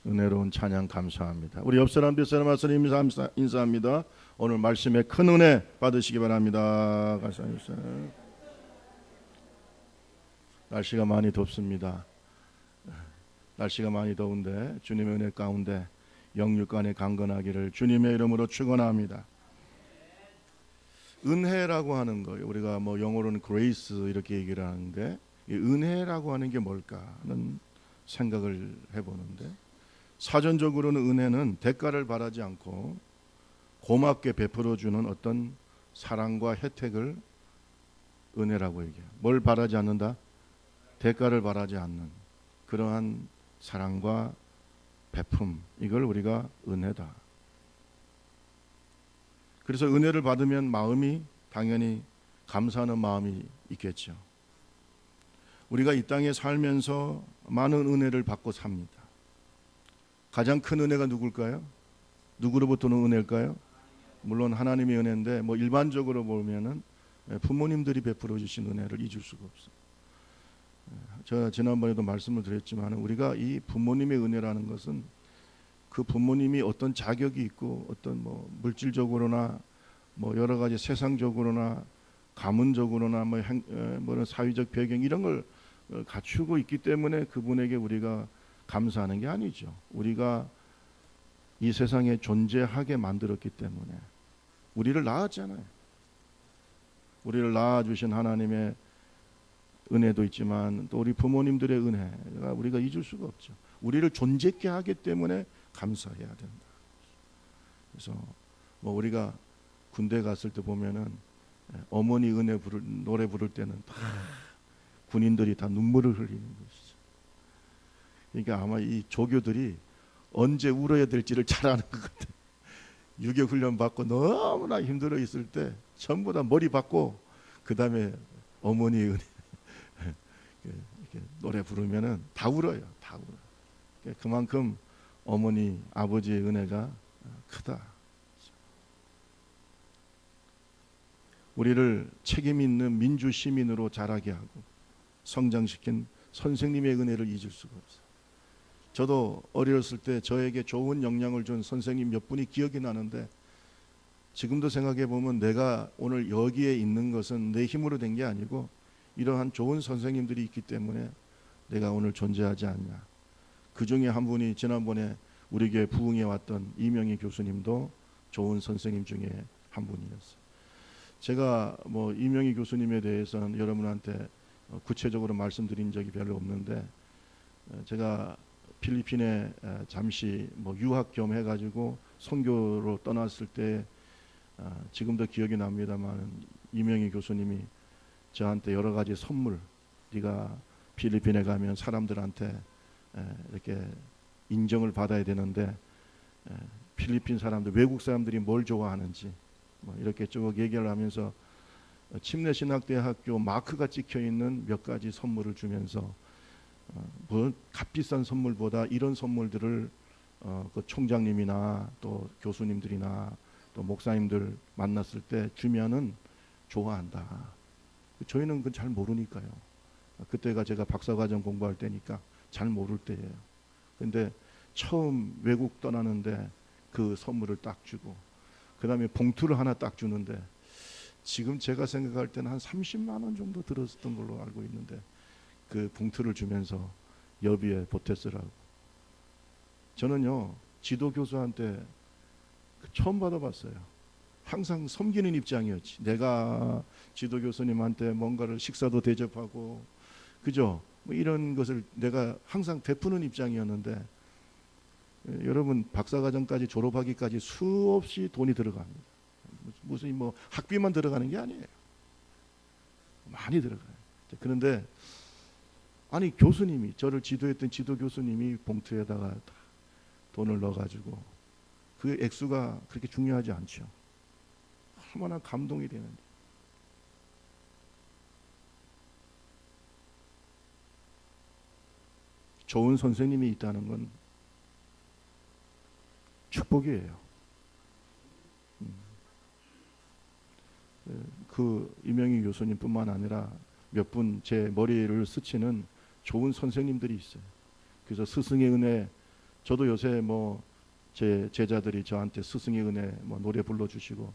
은혜로운 찬양 감사합니다. 우리 옆 사람 뒷 사람 앞서 인사합니다. 오늘 말씀에 큰 은혜 받으시기 바랍니다. 감사합니다. 날씨가 많이 덥습니다. 날씨가 많이 더운데 주님의 은혜 가운데 영육간에 강건하기를 주님의 이름으로 축원합니다. 은혜라고 하는 거예요. 우리가 뭐 영어로는 grace 이렇게 얘기를 하는데 이 은혜라고 하는 게 뭘까 하는 생각을 해보는데, 사전적으로는 은혜는 대가를 바라지 않고 고맙게 베풀어주는 어떤 사랑과 혜택을 은혜라고 얘기해요. 뭘 바라지 않는다? 대가를 바라지 않는 그러한 사랑과 베품, 이걸 우리가 은혜다. 그래서 은혜를 받으면 마음이 당연히 감사하는 마음이 있겠죠. 우리가 이 땅에 살면서 많은 은혜를 받고 삽니다. 가장 큰 은혜가 누굴까요? 누구로부터는 은혜일까요? 물론 하나님의 은혜인데 뭐 일반적으로 보면은 부모님들이 베풀어 주신 은혜를 잊을 수가 없어요. 제가 지난번에도 말씀을 드렸지만 우리가 이 부모님의 은혜라는 것은 그 부모님이 어떤 자격이 있고 어떤 뭐 물질적으로나 뭐 여러 가지 세상적으로나 가문적으로나 뭐 사회적 배경 이런 걸 갖추고 있기 때문에 그분에게 우리가 감사하는 게 아니죠. 우리가 이 세상에 존재하게 만들었기 때문에 우리를 낳았잖아요. 우리를 낳아주신 하나님의 은혜도 있지만 또 우리 부모님들의 은혜가 우리가 잊을 수가 없죠. 우리를 존재케 하기 때문에 감사해야 된다. 그래서 뭐 우리가 군대 갔을 때 보면은 어머니 은혜 노래 부를 때는 다 군인들이 다 눈물을 흘리는 것이죠. 그러니까 아마 이 조교들이 언제 울어야 될지를 잘 아는 것 같아요. 유교 훈련 받고 너무나 힘들어 있을 때 전부 다 머리 받고 그 다음에 어머니 은혜 이렇게 노래 부르면은 다 울어요. 다 울어요. 그만큼 어머니 아버지의 은혜가 크다. 우리를 책임 있는 민주 시민으로 자라게 하고 성장시킨 선생님의 은혜를 잊을 수가 없어요. 저도 어렸을 때 저에게 좋은 영향을 준 선생님 몇 분이 기억이 나는데 지금도 생각해 보면 내가 오늘 여기에 있는 것은 내 힘으로 된 게 아니고 이러한 좋은 선생님들이 있기 때문에 내가 오늘 존재하지 않냐. 그 중에 한 분이 지난번에 우리 교회 부흥에 왔던 이명희 교수님도 좋은 선생님 중에 한 분이었어요. 제가 뭐 이명희 교수님에 대해서는 여러분한테 구체적으로 말씀드린 적이 별로 없는데 제가 필리핀에 잠시 뭐 유학 겸 해가지고 선교로 떠났을 때 지금도 기억이 납니다만 이명희 교수님이 저한테 여러 가지 선물, 네가 필리핀에 가면 사람들한테 이렇게 인정을 받아야 되는데 필리핀 사람들, 외국 사람들이 뭘 좋아하는지 뭐 이렇게 쭉 얘기를 하면서 침례신학대학교 마크가 찍혀 있는 몇 가지 선물을 주면서 뭐 값비싼 선물보다 이런 선물들을 그 총장님이나 또 교수님들이나 또 목사님들 만났을 때 주면은 좋아한다. 저희는 그건 잘 모르니까요. 그때가 제가 박사과정 공부할 때니까 잘 모를 때예요. 근데 처음 외국 떠나는데 그 선물을 딱 주고 그 다음에 봉투를 하나 딱 주는데 지금 제가 생각할 때는 한 30만 원 정도 들었던 걸로 알고 있는데 그 봉투를 주면서 여비에 보태쓰라고. 저는요 지도 교수한테 처음 받아봤어요. 항상 섬기는 입장이었지. 내가 지도 교수님한테 뭔가를 식사도 대접하고 그죠? 뭐 이런 것을 내가 항상 베푸는 입장이었는데 여러분 박사과정까지 졸업하기까지 수없이 돈이 들어갑니다. 무슨 뭐 학비만 들어가는 게 아니에요. 많이 들어가요. 그런데 아니 교수님이 저를 지도했던 지도 교수님이 봉투에다가 돈을 넣어가지고 그 액수가 그렇게 중요하지 않죠. 얼마나 감동이 되는데. 좋은 선생님이 있다는 건 축복이에요. 그 이명희 교수님뿐만 아니라 몇 분 제 머리를 스치는 좋은 선생님들이 있어요. 그래서 스승의 은혜 저도 요새 뭐 제 제자들이 저한테 스승의 은혜 뭐 노래 불러주시고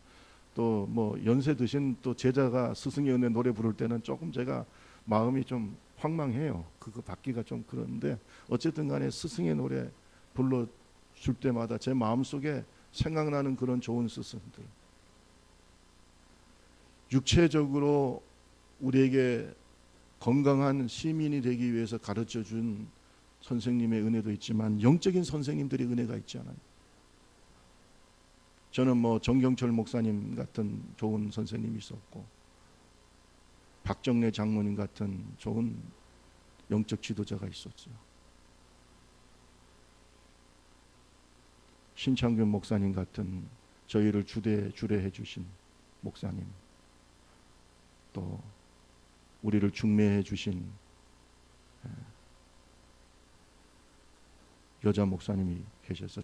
또 뭐 연세 드신 또 제자가 스승의 은혜 노래 부를 때는 조금 제가 마음이 좀 황망해요. 그거 받기가 좀 그런데 어쨌든 간에 스승의 노래 불러줄 때마다 제 마음속에 생각나는 그런 좋은 스승들, 육체적으로 우리에게 건강한 시민이 되기 위해서 가르쳐준 선생님의 은혜도 있지만 영적인 선생님들의 은혜가 있지 않아요. 저는 뭐 정경철 목사님 같은 좋은 선생님이 있었고 박정래 장로님 같은 좋은 영적 지도자가 있었어요. 신창균 목사님 같은 저희를 주례해 주신 목사님, 또 우리를 중매해 주신 여자 목사님이 계셔서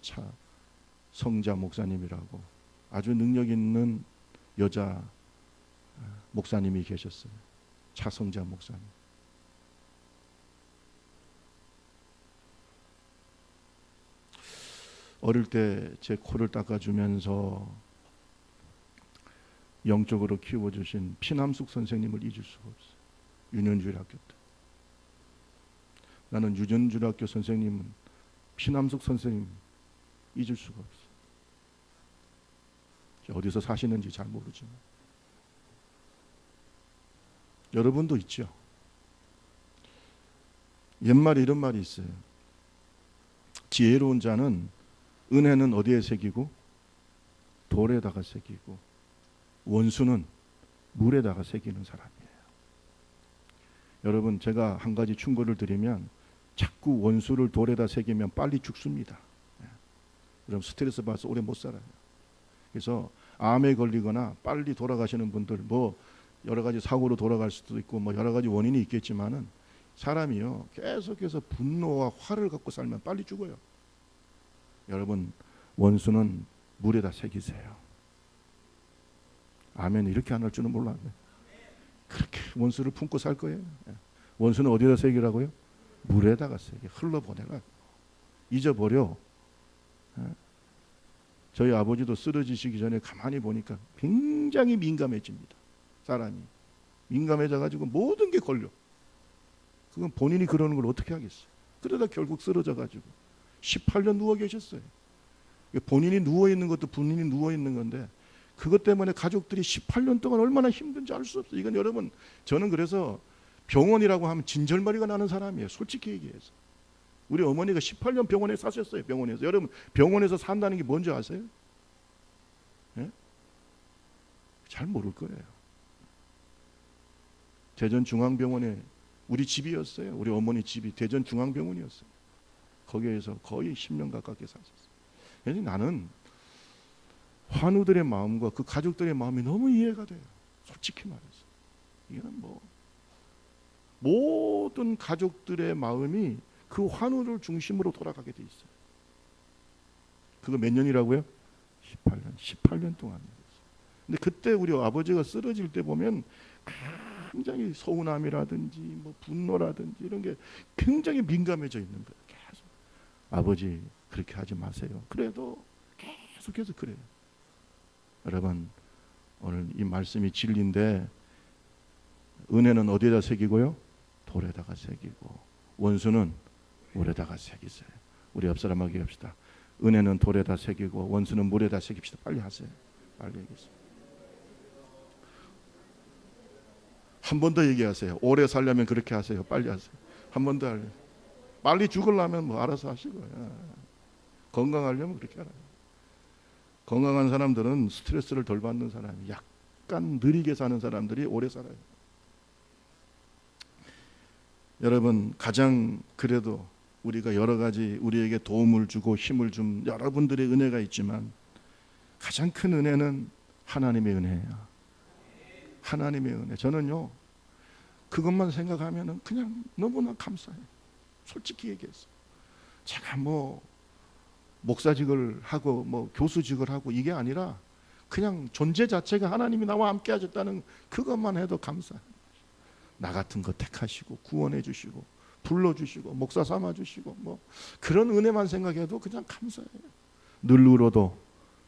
성자 목사님이라고 아주 능력 있는 여자 목사님이 계셨어요. 차성자 목사님. 어릴 때 제 코를 닦아주면서 영적으로 키워주신 피남숙 선생님을 잊을 수가 없어요. 유년주일학교 때. 나는 유년주일학교 선생님은 피남숙 선생님 잊을 수가 없어요. 어디서 사시는지 잘 모르지만 여러분도 있죠. 옛말에 이런 말이 있어요. 지혜로운 자는 은혜는 어디에 새기고 돌에다가 새기고 원수는 물에다가 새기는 사람이에요. 여러분, 제가 한 가지 충고를 드리면 자꾸 원수를 돌에다 새기면 빨리 죽습니다. 그럼 스트레스 받아서 오래 못 살아요. 그래서 암에 걸리거나 빨리 돌아가시는 분들, 뭐 여러 가지 사고로 돌아갈 수도 있고 뭐 여러 가지 원인이 있겠지만은 사람이요 계속해서 분노와 화를 갖고 살면 빨리 죽어요. 여러분, 원수는 물에다 새기세요. 아멘. 이렇게 안 할 줄은 몰랐네. 그렇게 원수를 품고 살 거예요. 원수는 어디다 새기라고요? 물에다가 새기. 흘러보내라. 잊어버려. 저희 아버지도 쓰러지시기 전에 가만히 보니까 굉장히 민감해집니다. 사람이 민감해져 가지고 모든 게 걸려. 그건 본인이 그러는 걸 어떻게 하겠어요. 그러다 결국 쓰러져 가지고 18년 누워 계셨어요. 본인이 누워 있는 것도 본인이 누워 있는 건데 그것 때문에 가족들이 18년 동안 얼마나 힘든지 알 수 없어요. 이건 여러분, 저는 그래서 병원이라고 하면 진절머리가 나는 사람이에요. 솔직히 얘기해서. 우리 어머니가 18년 병원에 사셨어요. 병원에서. 여러분, 병원에서 산다는 게 뭔지 아세요? 예? 잘 모를 거예요. 대전중앙병원에 우리 집이었어요. 우리 어머니 집이 대전중앙병원이었어요. 거기에서 거의 10년 가깝게 사셨어요. 그래서 나는 환우들의 마음과 그 가족들의 마음이 너무 이해가 돼요. 솔직히 말해서. 이거는 뭐 모든 가족들의 마음이 그 환우를 중심으로 돌아가게 돼 있어요. 그거 몇 년이라고요? 18년 동안. 근데 그때 우리 아버지가 쓰러질 때 보면 굉장히 서운함이라든지 뭐 분노라든지 이런 게 굉장히 민감해져 있는 거예요. 계속. 아버지 그렇게 하지 마세요. 그래도 계속해서 그래요. 여러분, 오늘 이 말씀이 진리인데 은혜는 어디에다 새기고요? 돌에다가 새기고 원수는 물에다가 새기세요. 우리 옆 사람에게 합시다. 은혜는 돌에다 새기고 원수는 물에다 새깁시다. 빨리 하세요. 빨리 얘기하세요. 한 번 더 얘기하세요. 오래 살려면 그렇게 하세요. 빨리 하세요. 한 번 더 하려면. 빨리 죽으려면 뭐 알아서 하시고요. 건강하려면 그렇게 하라요. 건강한 사람들은 스트레스를 덜 받는 사람이, 약간 느리게 사는 사람들이 오래 살아요. 여러분, 가장 그래도 우리가 여러 가지 우리에게 도움을 주고 힘을 준 여러분들의 은혜가 있지만 가장 큰 은혜는 하나님의 은혜예요. 하나님의 은혜. 저는요 그것만 생각하면은 그냥 너무나 감사해요. 솔직히 얘기해서 제가 뭐 목사직을 하고 뭐 교수직을 하고 이게 아니라 그냥 존재 자체가 하나님이 나와 함께 하셨다는 그것만 해도 감사해요. 나 같은 거 택하시고 구원해 주시고 불러주시고 목사 삼아주시고 뭐 그런 은혜만 생각해도 그냥 감사해요. 늘 울어도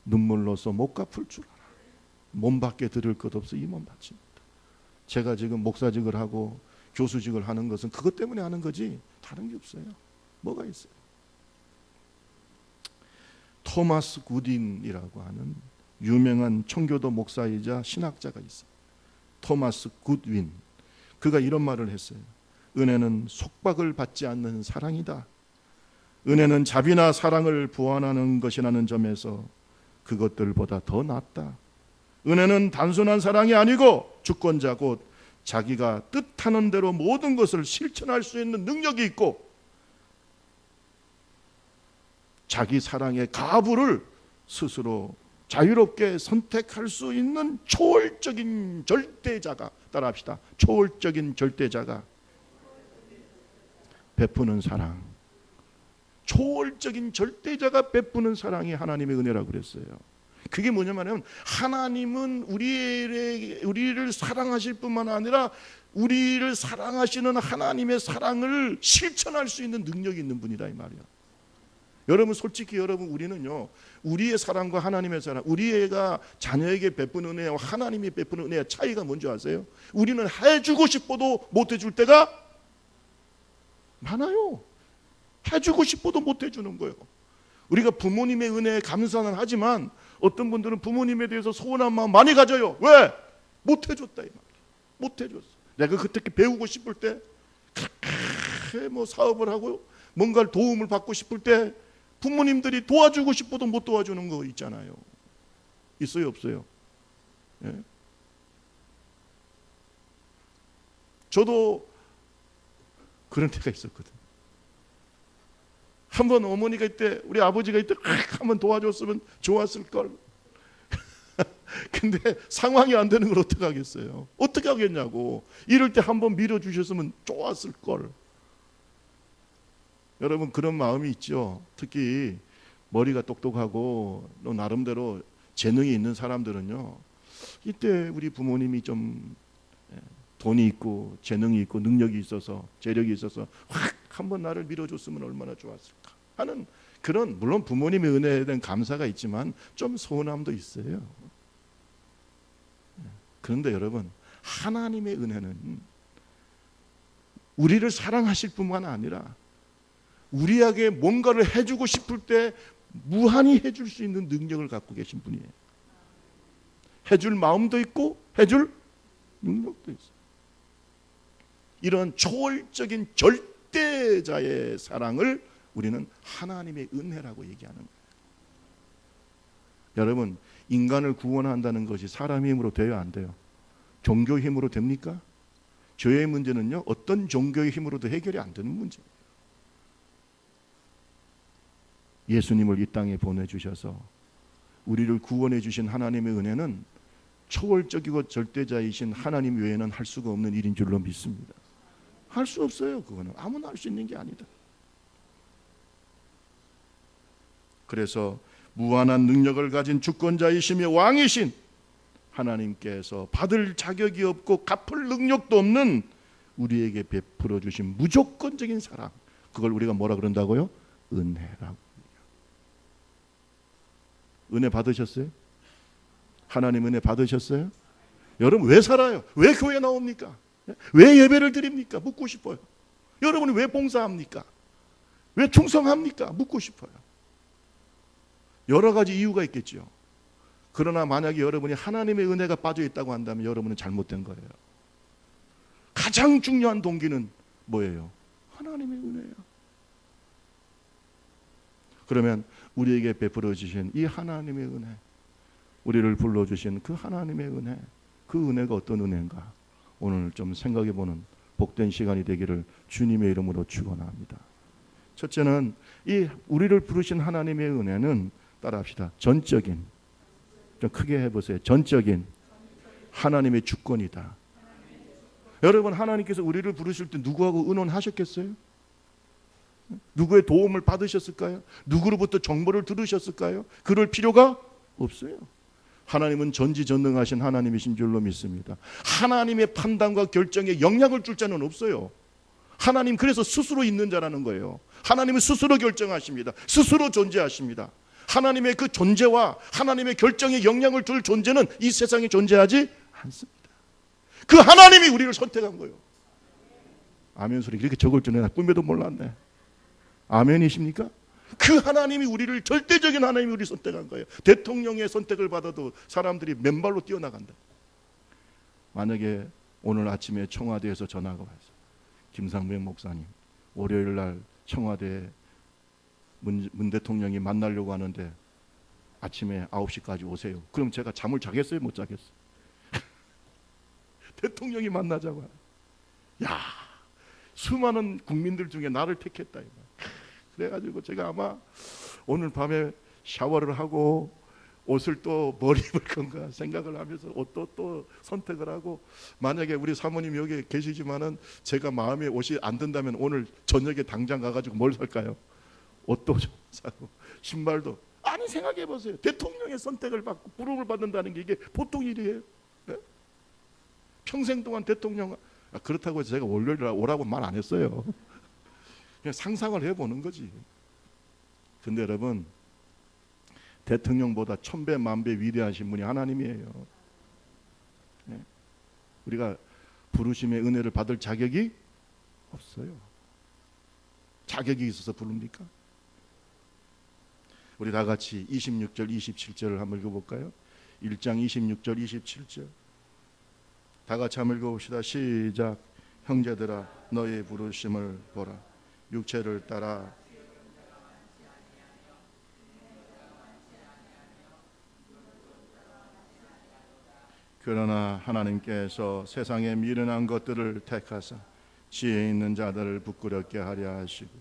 눈물로서 못 갚을 줄 알아. 몸밖에 드릴 것 없어 이 몸 바칩니다. 제가 지금 목사직을 하고 교수직을 하는 것은 그것 때문에 하는 거지 다른 게 없어요. 뭐가 있어요? 토마스 굿윈이라고 하는 유명한 청교도 목사이자 신학자가 있어요. 토마스 굿윈. 그가 이런 말을 했어요. 은혜는 속박을 받지 않는 사랑이다. 은혜는 자비나 사랑을 보완하는 것이라는 점에서 그것들보다 더 낫다. 은혜는 단순한 사랑이 아니고 주권자 곧 자기가 뜻하는 대로 모든 것을 실천할 수 있는 능력이 있고 자기 사랑의 가부를 스스로 자유롭게 선택할 수 있는 초월적인 절대자가, 따라합시다. 초월적인 절대자가 베푸는 사랑, 초월적인 절대자가 베푸는 사랑이 하나님의 은혜라고 그랬어요. 그게 뭐냐면 하나님은 우리를 사랑하실 뿐만 아니라 우리를 사랑하시는 하나님의 사랑을 실천할 수 있는 능력이 있는 분이다 이 말이야. 여러분 솔직히 우리는요 우리의 사랑과 하나님의 사랑, 우리가 자녀에게 베푸는 은혜와 하나님이 베푸는 은혜의 차이가 뭔지 아세요? 우리는 해주고 싶어도 못 해줄 때가 많아요. 해주고 싶어도 못 해주는 거예요. 우리가 부모님의 은혜에 감사는 하지만 어떤 분들은 부모님에 대해서 서운한 마음 많이 가져요. 왜? 못 해줬다 이 말이야. 못 해줬어. 내가 그때 배우고 싶을 때 뭐 사업을 하고 뭔가를 도움을 받고 싶을 때 부모님들이 도와주고 싶어도 못 도와주는 거 있잖아요. 있어요 없어요? 예? 저도 그런 때가 있었거든. 한번 어머니가 이때 우리 아버지가 이때 한번 도와줬으면 좋았을 걸. 근데 상황이 안 되는 걸 어떻게 하겠어요? 어떻게 하겠냐고. 이럴 때 한번 밀어주셨으면 좋았을 걸. 여러분 그런 마음이 있죠. 특히 머리가 똑똑하고 나름대로 재능이 있는 사람들은요. 이때 우리 부모님이 좀 돈이 있고 재능이 있고 능력이 있어서 재력이 있어서 확 한번 나를 밀어줬으면 얼마나 좋았을까 하는 그런, 물론 부모님의 은혜에 대한 감사가 있지만 좀 서운함도 있어요. 그런데 여러분 하나님의 은혜는 우리를 사랑하실 뿐만 아니라 우리에게 뭔가를 해주고 싶을 때 무한히 해줄 수 있는 능력을 갖고 계신 분이에요. 해줄 마음도 있고 해줄 능력도 있어요. 이런 초월적인 절대자의 사랑을 우리는 하나님의 은혜라고 얘기하는 거예요. 여러분 인간을 구원한다는 것이 사람 힘으로 돼요 안 돼요? 종교 힘으로 됩니까? 죄의 문제는요 어떤 종교의 힘으로도 해결이 안 되는 문제예요. 예수님을 이 땅에 보내주셔서 우리를 구원해 주신 하나님의 은혜는 초월적이고 절대자이신 하나님 외에는 할 수가 없는 일인 줄로 믿습니다. 할 수 없어요. 그거는 아무나 할 수 있는 게 아니다. 그래서 무한한 능력을 가진 주권자이시며 왕이신 하나님께서 받을 자격이 없고 갚을 능력도 없는 우리에게 베풀어 주신 무조건적인 사랑, 그걸 우리가 뭐라 그런다고요? 은혜라고. 은혜 받으셨어요? 하나님 은혜 받으셨어요? 여러분 왜 살아요? 왜 교회 나옵니까? 왜 예배를 드립니까? 묻고 싶어요. 여러분이 왜 봉사합니까? 왜 충성합니까? 묻고 싶어요. 여러 가지 이유가 있겠죠. 그러나 만약에 여러분이 하나님의 은혜가 빠져 있다고 한다면 여러분은 잘못된 거예요. 가장 중요한 동기는 뭐예요? 하나님의 은혜예요. 그러면 우리에게 베풀어 주신 이 하나님의 은혜, 우리를 불러주신 그 하나님의 은혜, 그 은혜가 어떤 은혜인가 오늘 좀 생각해보는 복된 시간이 되기를 주님의 이름으로 축원합니다. 첫째는 이 우리를 부르신 하나님의 은혜는 따라합시다. 전적인, 좀 크게 해보세요. 전적인 하나님의 주권이다. 여러분 하나님께서 우리를 부르실 때 누구하고 의논하셨겠어요? 누구의 도움을 받으셨을까요? 누구로부터 정보를 들으셨을까요? 그럴 필요가 없어요. 하나님은 전지전능하신 하나님이신 줄로 믿습니다. 하나님의 판단과 결정에 영향을 줄 자는 없어요. 하나님 그래서 스스로 있는 자라는 거예요. 하나님은 스스로 결정하십니다. 스스로 존재하십니다. 하나님의 그 존재와 하나님의 결정에 영향을 줄 존재는 이 세상에 존재하지 않습니다. 그 하나님이 우리를 선택한 거예요. 아멘 소리 이렇게 적을 줄은 꿈에도 몰랐네. 아멘이십니까? 그 하나님이 우리를, 절대적인 하나님이 우리를 선택한 거예요. 대통령의 선택을 받아도 사람들이 맨발로 뛰어나간다. 만약에 오늘 아침에 청와대에서 전화가 와서 김상백 목사님 월요일 날 청와대에 문 대통령이 만나려고 하는데 아침에 9시까지 오세요. 그럼 제가 잠을 자겠어요? 못 자겠어요? 대통령이 만나자고. 야, 수많은 국민들 중에 나를 택했다. 그래가지고 제가 아마 오늘 밤에 샤워를 하고 옷을 또 머리 입을 건가 생각을 하면서 옷도 또 선택을 하고, 만약에 우리 사모님 여기 계시지만은 제가 마음에 옷이 안 든다면 오늘 저녁에 당장 가가지고 뭘 살까요? 옷도 좀 사고 신발도. 아니 생각해 보세요. 대통령의 선택을 받고 부름을 받는다는 게 이게 보통 일이에요? 네? 평생 동안 대통령, 그렇다고 제가 월요일 오라고 말 안 했어요. 그냥 상상을 해보는 거지. 근데 여러분, 대통령보다 천배 만배 위대하신 분이 하나님이에요. 네? 우리가 부르심의 은혜를 받을 자격이 없어요. 자격이 있어서 부릅니까? 우리 다 같이 26절 27절을 한번 읽어볼까요? 1장 26절 27절 다 같이 한번 읽어봅시다. 시작. 형제들아 너의 부르심을 보라. 육체를 따라 그러나 하나님께서 세상에 미련한 것들을 택하사 지혜 있는 자들을 부끄럽게 하려 하시고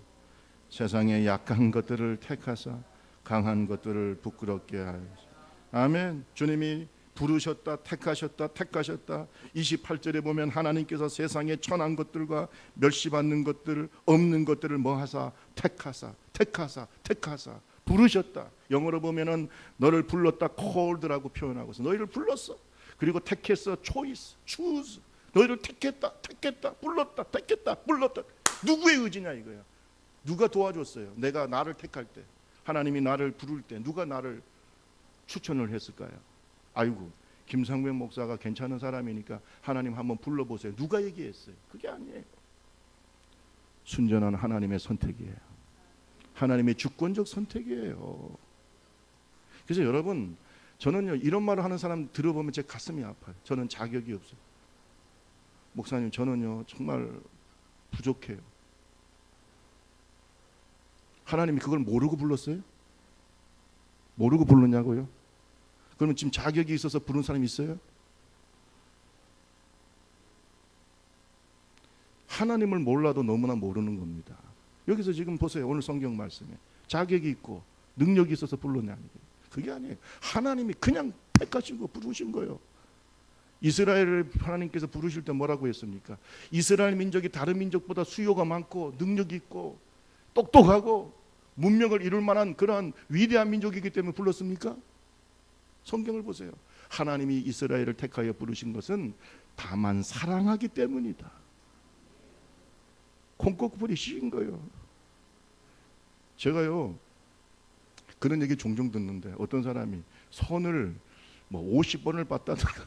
세상에 약한 것들을 택하사 강한 것들을 부끄럽게 하시고. 아멘. 주님이 부르셨다, 택하셨다. 28절에 보면 하나님께서 세상에 천한 것들과 멸시받는 것들, 없는 것들을 뭐하사? 택하사 부르셨다. 영어로 보면은 너를 불렀다, called라고 표현하고서 너희를 불렀어. 그리고 택했어, choose. 너희를 택했다, 불렀다, 불렀다. 누구의 의지냐 이거야. 누가 도와줬어요? 내가 나를 택할 때, 하나님이 나를 부를 때 누가 나를 추천을 했을까요? 아이고, 김상백 목사가 괜찮은 사람이니까 하나님 한번 불러보세요. 누가 얘기했어요? 그게 아니에요. 순전한 하나님의 선택이에요. 하나님의 주권적 선택이에요. 그래서 여러분, 저는요 이런 말을 하는 사람 들어보면 제 가슴이 아파요. 저는 자격이 없어요. 목사님, 저는요 정말 부족해요. 하나님이 그걸 모르고 불렀어요? 모르고 부르냐고요? 그러면 지금 자격이 있어서 부른 사람이 있어요? 하나님을 몰라도 너무나 모르는 겁니다. 여기서 지금 보세요. 오늘 성경 말씀에 자격이 있고 능력이 있어서 불렀냐는 거예요. 그게 아니에요. 하나님이 그냥 택하시고 부르신 거예요. 이스라엘을 하나님께서 부르실 때 뭐라고 했습니까? 이스라엘 민족이 다른 민족보다 수요가 많고 능력이 있고 똑똑하고 문명을 이룰 만한 그러한 위대한 민족이기 때문에 불렀습니까? 성경을 보세요. 하나님이 이스라엘을 택하여 부르신 것은 다만 사랑하기 때문이다. 콩고풀이 씌인 거예요. 제가요 그런 얘기 종종 듣는데, 어떤 사람이 선을 뭐 50번을 봤다든가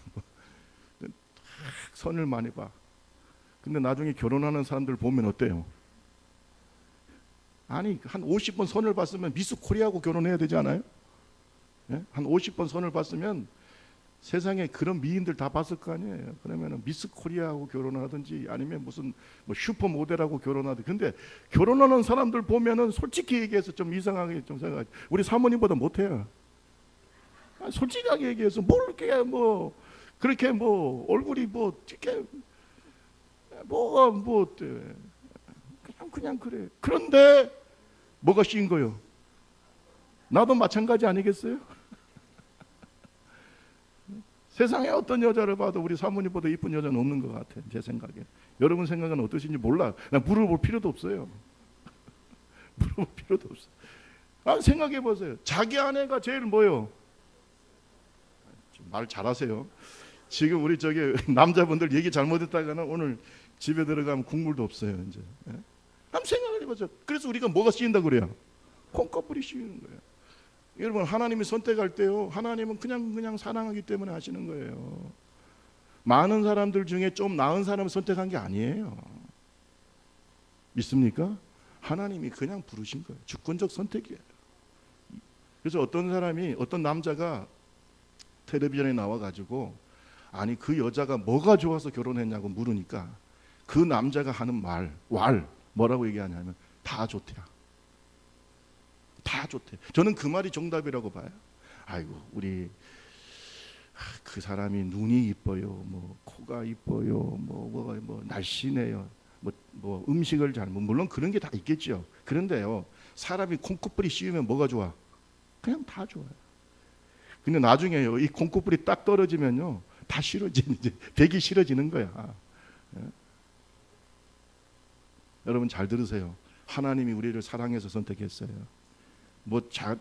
선을 많이 봐. 근데 나중에 결혼하는 사람들 보면 어때요? 아니, 한 50번 선을 봤으면 미스 코리아하고 결혼해야 되지 않아요? 예? 한 50번 선을 봤으면 세상에 그런 미인들 다 봤을 거 아니에요. 그러면 미스 코리아하고 결혼하든지 아니면 무슨 뭐 슈퍼 모델하고 결혼하든지. 근데 결혼하는 사람들 보면은 솔직히 얘기해서 좀 이상하게 좀 생각하지. 우리 사모님보다 못해요. 솔직하게 얘기해서 뭘 이렇게 뭐 그렇게 뭐 얼굴이 뭐 이렇게 뭐가 뭐 그냥 그래. 그런데 뭐가 씌인 거요? 나도 마찬가지 아니겠어요? 세상에 어떤 여자를 봐도 우리 사모님보다 이쁜 여자는 없는 것 같아. 제 생각에. 여러분 생각은 어떠신지 몰라. 나 물어볼 필요도 없어요. 물어볼 필요도 없어. 생각해 보세요. 자기 아내가 제일 뭐요? 말 잘하세요. 지금 우리 저기 남자분들 얘기 잘못했다가는 오늘 집에 들어가면 국물도 없어요. 이제 한번 생각을 해보죠. 그래서 우리가 뭐가 씌인다고 그래요? 콩꺼풀이 씌우는 거예요. 여러분, 하나님이 선택할 때요, 하나님은 그냥 사랑하기 때문에 하시는 거예요. 많은 사람들 중에 좀 나은 사람을 선택한 게 아니에요. 믿습니까? 하나님이 그냥 부르신 거예요. 주권적 선택이에요. 그래서 어떤 남자가 텔레비전에 나와가지고, 아니 그 여자가 뭐가 좋아서 결혼했냐고 물으니까 그 남자가 하는 뭐라고 얘기하냐면 다 좋대요. 다 좋대. 저는 그 말이 정답이라고 봐요. 아이고, 우리 그 사람이 눈이 이뻐요, 뭐 코가 이뻐요, 뭐 날씬해요, 뭐 음식을 물론 그런 게 다 있겠죠. 그런데요, 사람이 콩쿠뿔이 씌우면 뭐가 좋아? 그냥 다 좋아요. 근데 나중에요, 이 콩쿠뿔이 딱 떨어지면요, 다 싫어지는, 이제 백이 싫어지는 거야. 여러분 잘 들으세요. 하나님이 우리를 사랑해서 선택했어요.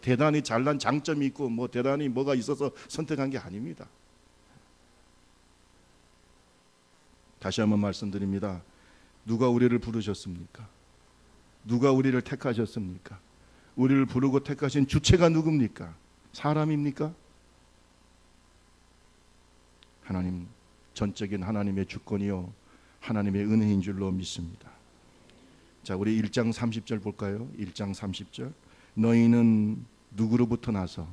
대단히 잘난 장점이 있고 대단히 뭐가 있어서 선택한 게 아닙니다. 다시 한번 말씀드립니다. 누가 우리를 부르셨습니까? 누가 우리를 택하셨습니까? 우리를 부르고 택하신 주체가 누굽니까? 사람입니까? 하나님, 전적인 하나님의 주권이요, 하나님의 은혜인 줄로 믿습니다. 자, 우리 1장 30절 볼까요? 1장 30절. 너희는 누구로부터 나서?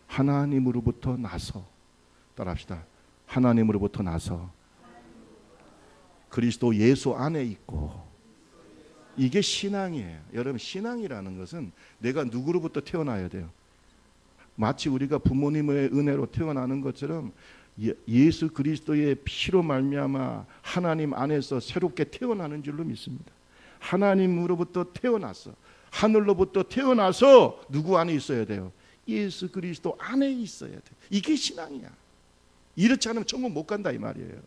하나님으로부터 나서. 따라합시다. 하나님으로부터 나서 그리스도 예수 안에 있고. 이게 신앙이에요. 여러분, 신앙이라는 것은 내가 누구로부터 태어나야 돼요. 마치 우리가 부모님의 은혜로 태어나는 것처럼 예수 그리스도의 피로 말미암아 하나님 안에서 새롭게 태어나는 줄로 믿습니다. 하나님으로부터 태어났어. 하늘로부터 태어나서 누구 안에 있어야 돼요? 예수 그리스도 안에 있어야 돼. 이게 신앙이야. 이렇지 않으면 천국 못 간다 이 말이에요.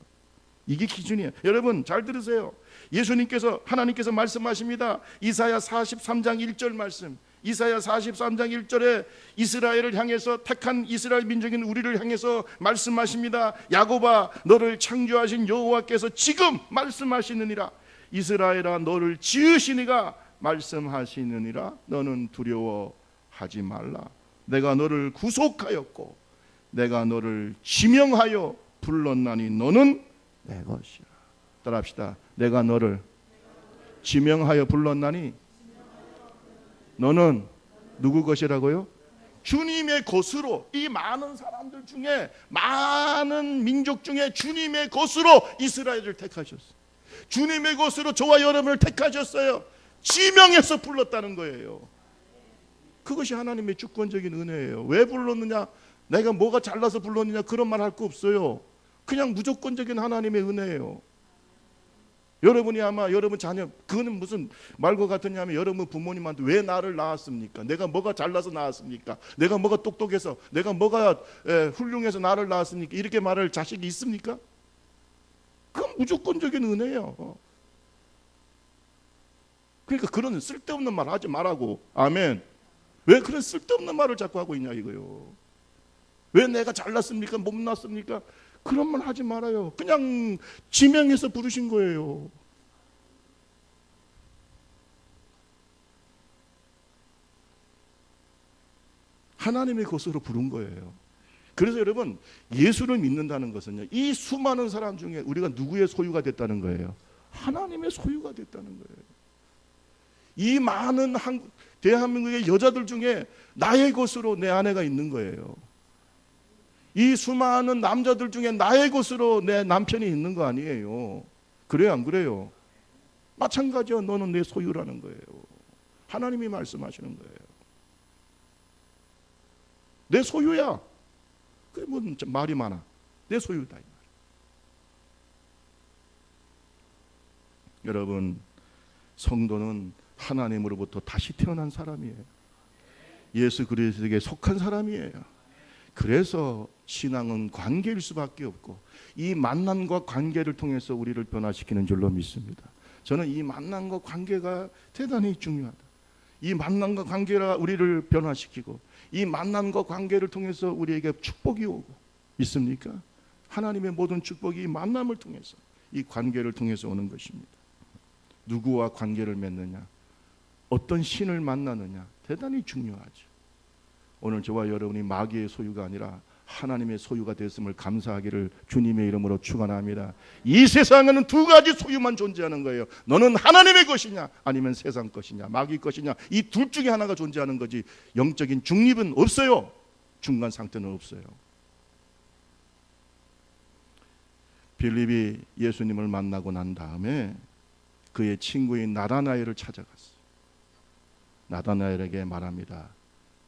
이게 기준이에요. 여러분 잘 들으세요. 하나님께서 말씀하십니다. 이사야 43장 1절 말씀. 이사야 43장 1절에 이스라엘을 향해서, 택한 이스라엘 민족인 우리를 향해서 말씀하십니다. 야곱아, 너를 창조하신 여호와께서 지금 말씀하시느니라. 이스라엘아, 너를 지으시니가 말씀하시느니라. 너는 두려워하지 말라. 내가 너를 구속하였고 내가 너를 지명하여 불렀나니 너는 내 것이라. 따라합시다. 내가 너를 지명하여 불렀나니 너는 누구 것이라고요? 주님의 것으로. 이 많은 사람들 중에, 많은 민족 중에 주님의 것으로 이스라엘을 택하셨어요. 주님의 것으로 저와 여러분을 택하셨어요. 지명해서 불렀다는 거예요. 그것이 하나님의 주권적인 은혜예요. 왜 불렀느냐, 내가 뭐가 잘나서 불렀느냐, 그런 말 할 거 없어요. 그냥 무조건적인 하나님의 은혜예요. 여러분이 아마 여러분 자녀, 그거는 무슨 말과 같으냐면, 여러분 부모님한테 왜 나를 낳았습니까? 내가 뭐가 잘나서 낳았습니까? 내가 뭐가 똑똑해서, 내가 뭐가 훌륭해서 나를 낳았습니까? 이렇게 말할 자식이 있습니까? 그건 무조건적인 은혜예요. 그러니까 그런 쓸데없는 말 하지 말라고. 아멘. 왜 그런 쓸데없는 말을 자꾸 하고 있냐 이거요. 왜 내가 잘났습니까? 못났습니까? 그런 말 하지 말아요. 그냥 지명해서 부르신 거예요. 하나님의 것으로 부른 거예요. 그래서 여러분, 예수를 믿는다는 것은요, 이 수많은 사람 중에 우리가 누구의 소유가 됐다는 거예요? 하나님의 소유가 됐다는 거예요. 이 많은 대한민국의 여자들 중에 나의 것으로 내 아내가 있는 거예요. 이 수많은 남자들 중에 나의 것으로 내 남편이 있는 거 아니에요. 그래요, 안 그래요? 마찬가지야. 너는 내 소유라는 거예요. 하나님이 말씀하시는 거예요. 내 소유야. 그게 뭐 말이 많아. 내 소유다 이 말. 여러분, 성도는 하나님으로부터 다시 태어난 사람이에요. 예수 그리스도에게 속한 사람이에요. 그래서 신앙은 관계일 수밖에 없고, 이 만남과 관계를 통해서 우리를 변화시키는 줄로 믿습니다. 저는 이 만남과 관계가 대단히 중요하다. 이 만남과 관계가 우리를 변화시키고, 이 만남과 관계를 통해서 우리에게 축복이 오고. 믿습니까? 하나님의 모든 축복이 이 만남을 통해서, 이 관계를 통해서 오는 것입니다. 누구와 관계를 맺느냐, 어떤 신을 만나느냐 대단히 중요하죠. 오늘 저와 여러분이 마귀의 소유가 아니라 하나님의 소유가 됐음을 감사하기를 주님의 이름으로 축원합니다. 이 세상에는 두 가지 소유만 존재하는 거예요. 너는 하나님의 것이냐 아니면 세상 것이냐 마귀 것이냐, 이 둘 중에 하나가 존재하는 거지 영적인 중립은 없어요. 중간 상태는 없어요. 빌립이 예수님을 만나고 난 다음에 그의 친구인 나다나엘을 찾아갔어요. 나다나엘에게 말합니다.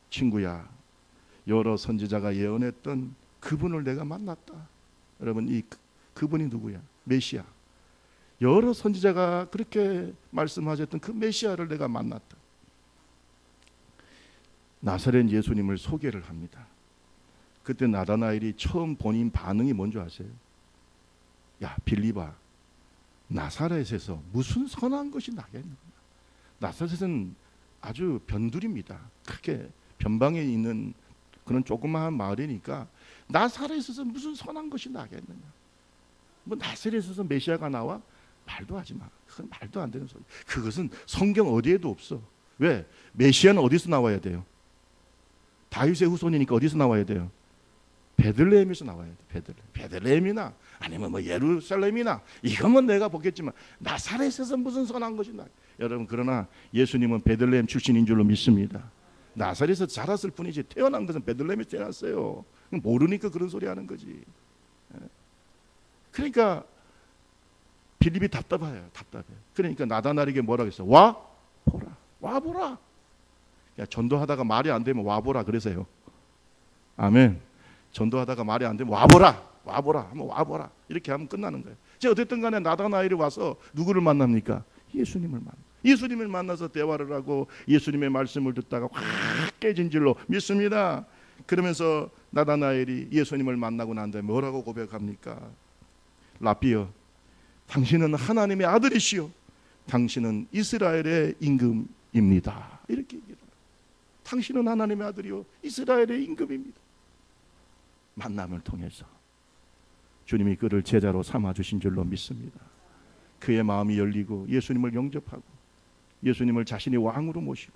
친구야, 여러 선지자가 예언했던 그분을 내가 만났다. 여러분, 그분이 누구야? 메시아. 여러 선지자가 그렇게 말씀하셨던 그 메시아를 내가 만났다. 나사렛 예수님을 소개를 합니다. 그때 나다나엘이 처음 본인 반응이 뭔지 아세요? 야, 빌립아, 나사렛에서 무슨 선한 것이 나겠느냐. 나사렛은 아주 변두리입니다. 크게 변방에 있는 그런 조그마한 마을이니까 나사렛에서 무슨 선한 것이 나겠느냐. 뭐 나사렛에서 메시아가 나와? 말도 하지 마. 그건 말도 안 되는 소리. 그것은 성경 어디에도 없어. 왜? 메시아는 어디서 나와야 돼요? 다윗의 후손이니까 어디서 나와야 돼요? 베들레헴에서 나와야 돼. 베들레헴이나 아니면 뭐 예루살렘이나 이거면 내가 보겠지만 나사렛에서 무슨 선한 것이 나. 여러분, 그러나 예수님은 베들레헴 출신인 줄로 믿습니다. 나사렛에서 자랐을 뿐이지 태어난 것은 베들레헴에서 태어났어요. 모르니까 그런 소리 하는 거지. 그러니까 빌립이 답답해요. 그러니까 나다나엘에게 뭐라고 했어? 와 보라. 야, 전도하다가 말이 안 되면 와 보라 그러세요. 아멘. 전도하다가 말이 안 되면 와 보라 한번 와 보라 이렇게 하면 끝나는 거예요. 제가 어쨌든 간에 나다나엘이 와서 누구를 만납니까? 예수님을 만나서 대화를 하고 예수님의 말씀을 듣다가 확 깨진 줄로 믿습니다. 그러면서 나다나엘이 예수님을 만나고 난 다음에 뭐라고 고백합니까? 라비여, 당신은 하나님의 아들이시요 당신은 이스라엘의 임금입니다. 이렇게 얘기해요. 당신은 하나님의 아들이요 이스라엘의 임금입니다. 만남을 통해서 주님이 그를 제자로 삼아주신 줄로 믿습니다. 그의 마음이 열리고 예수님을 영접하고 예수님을 자신의 왕으로 모시고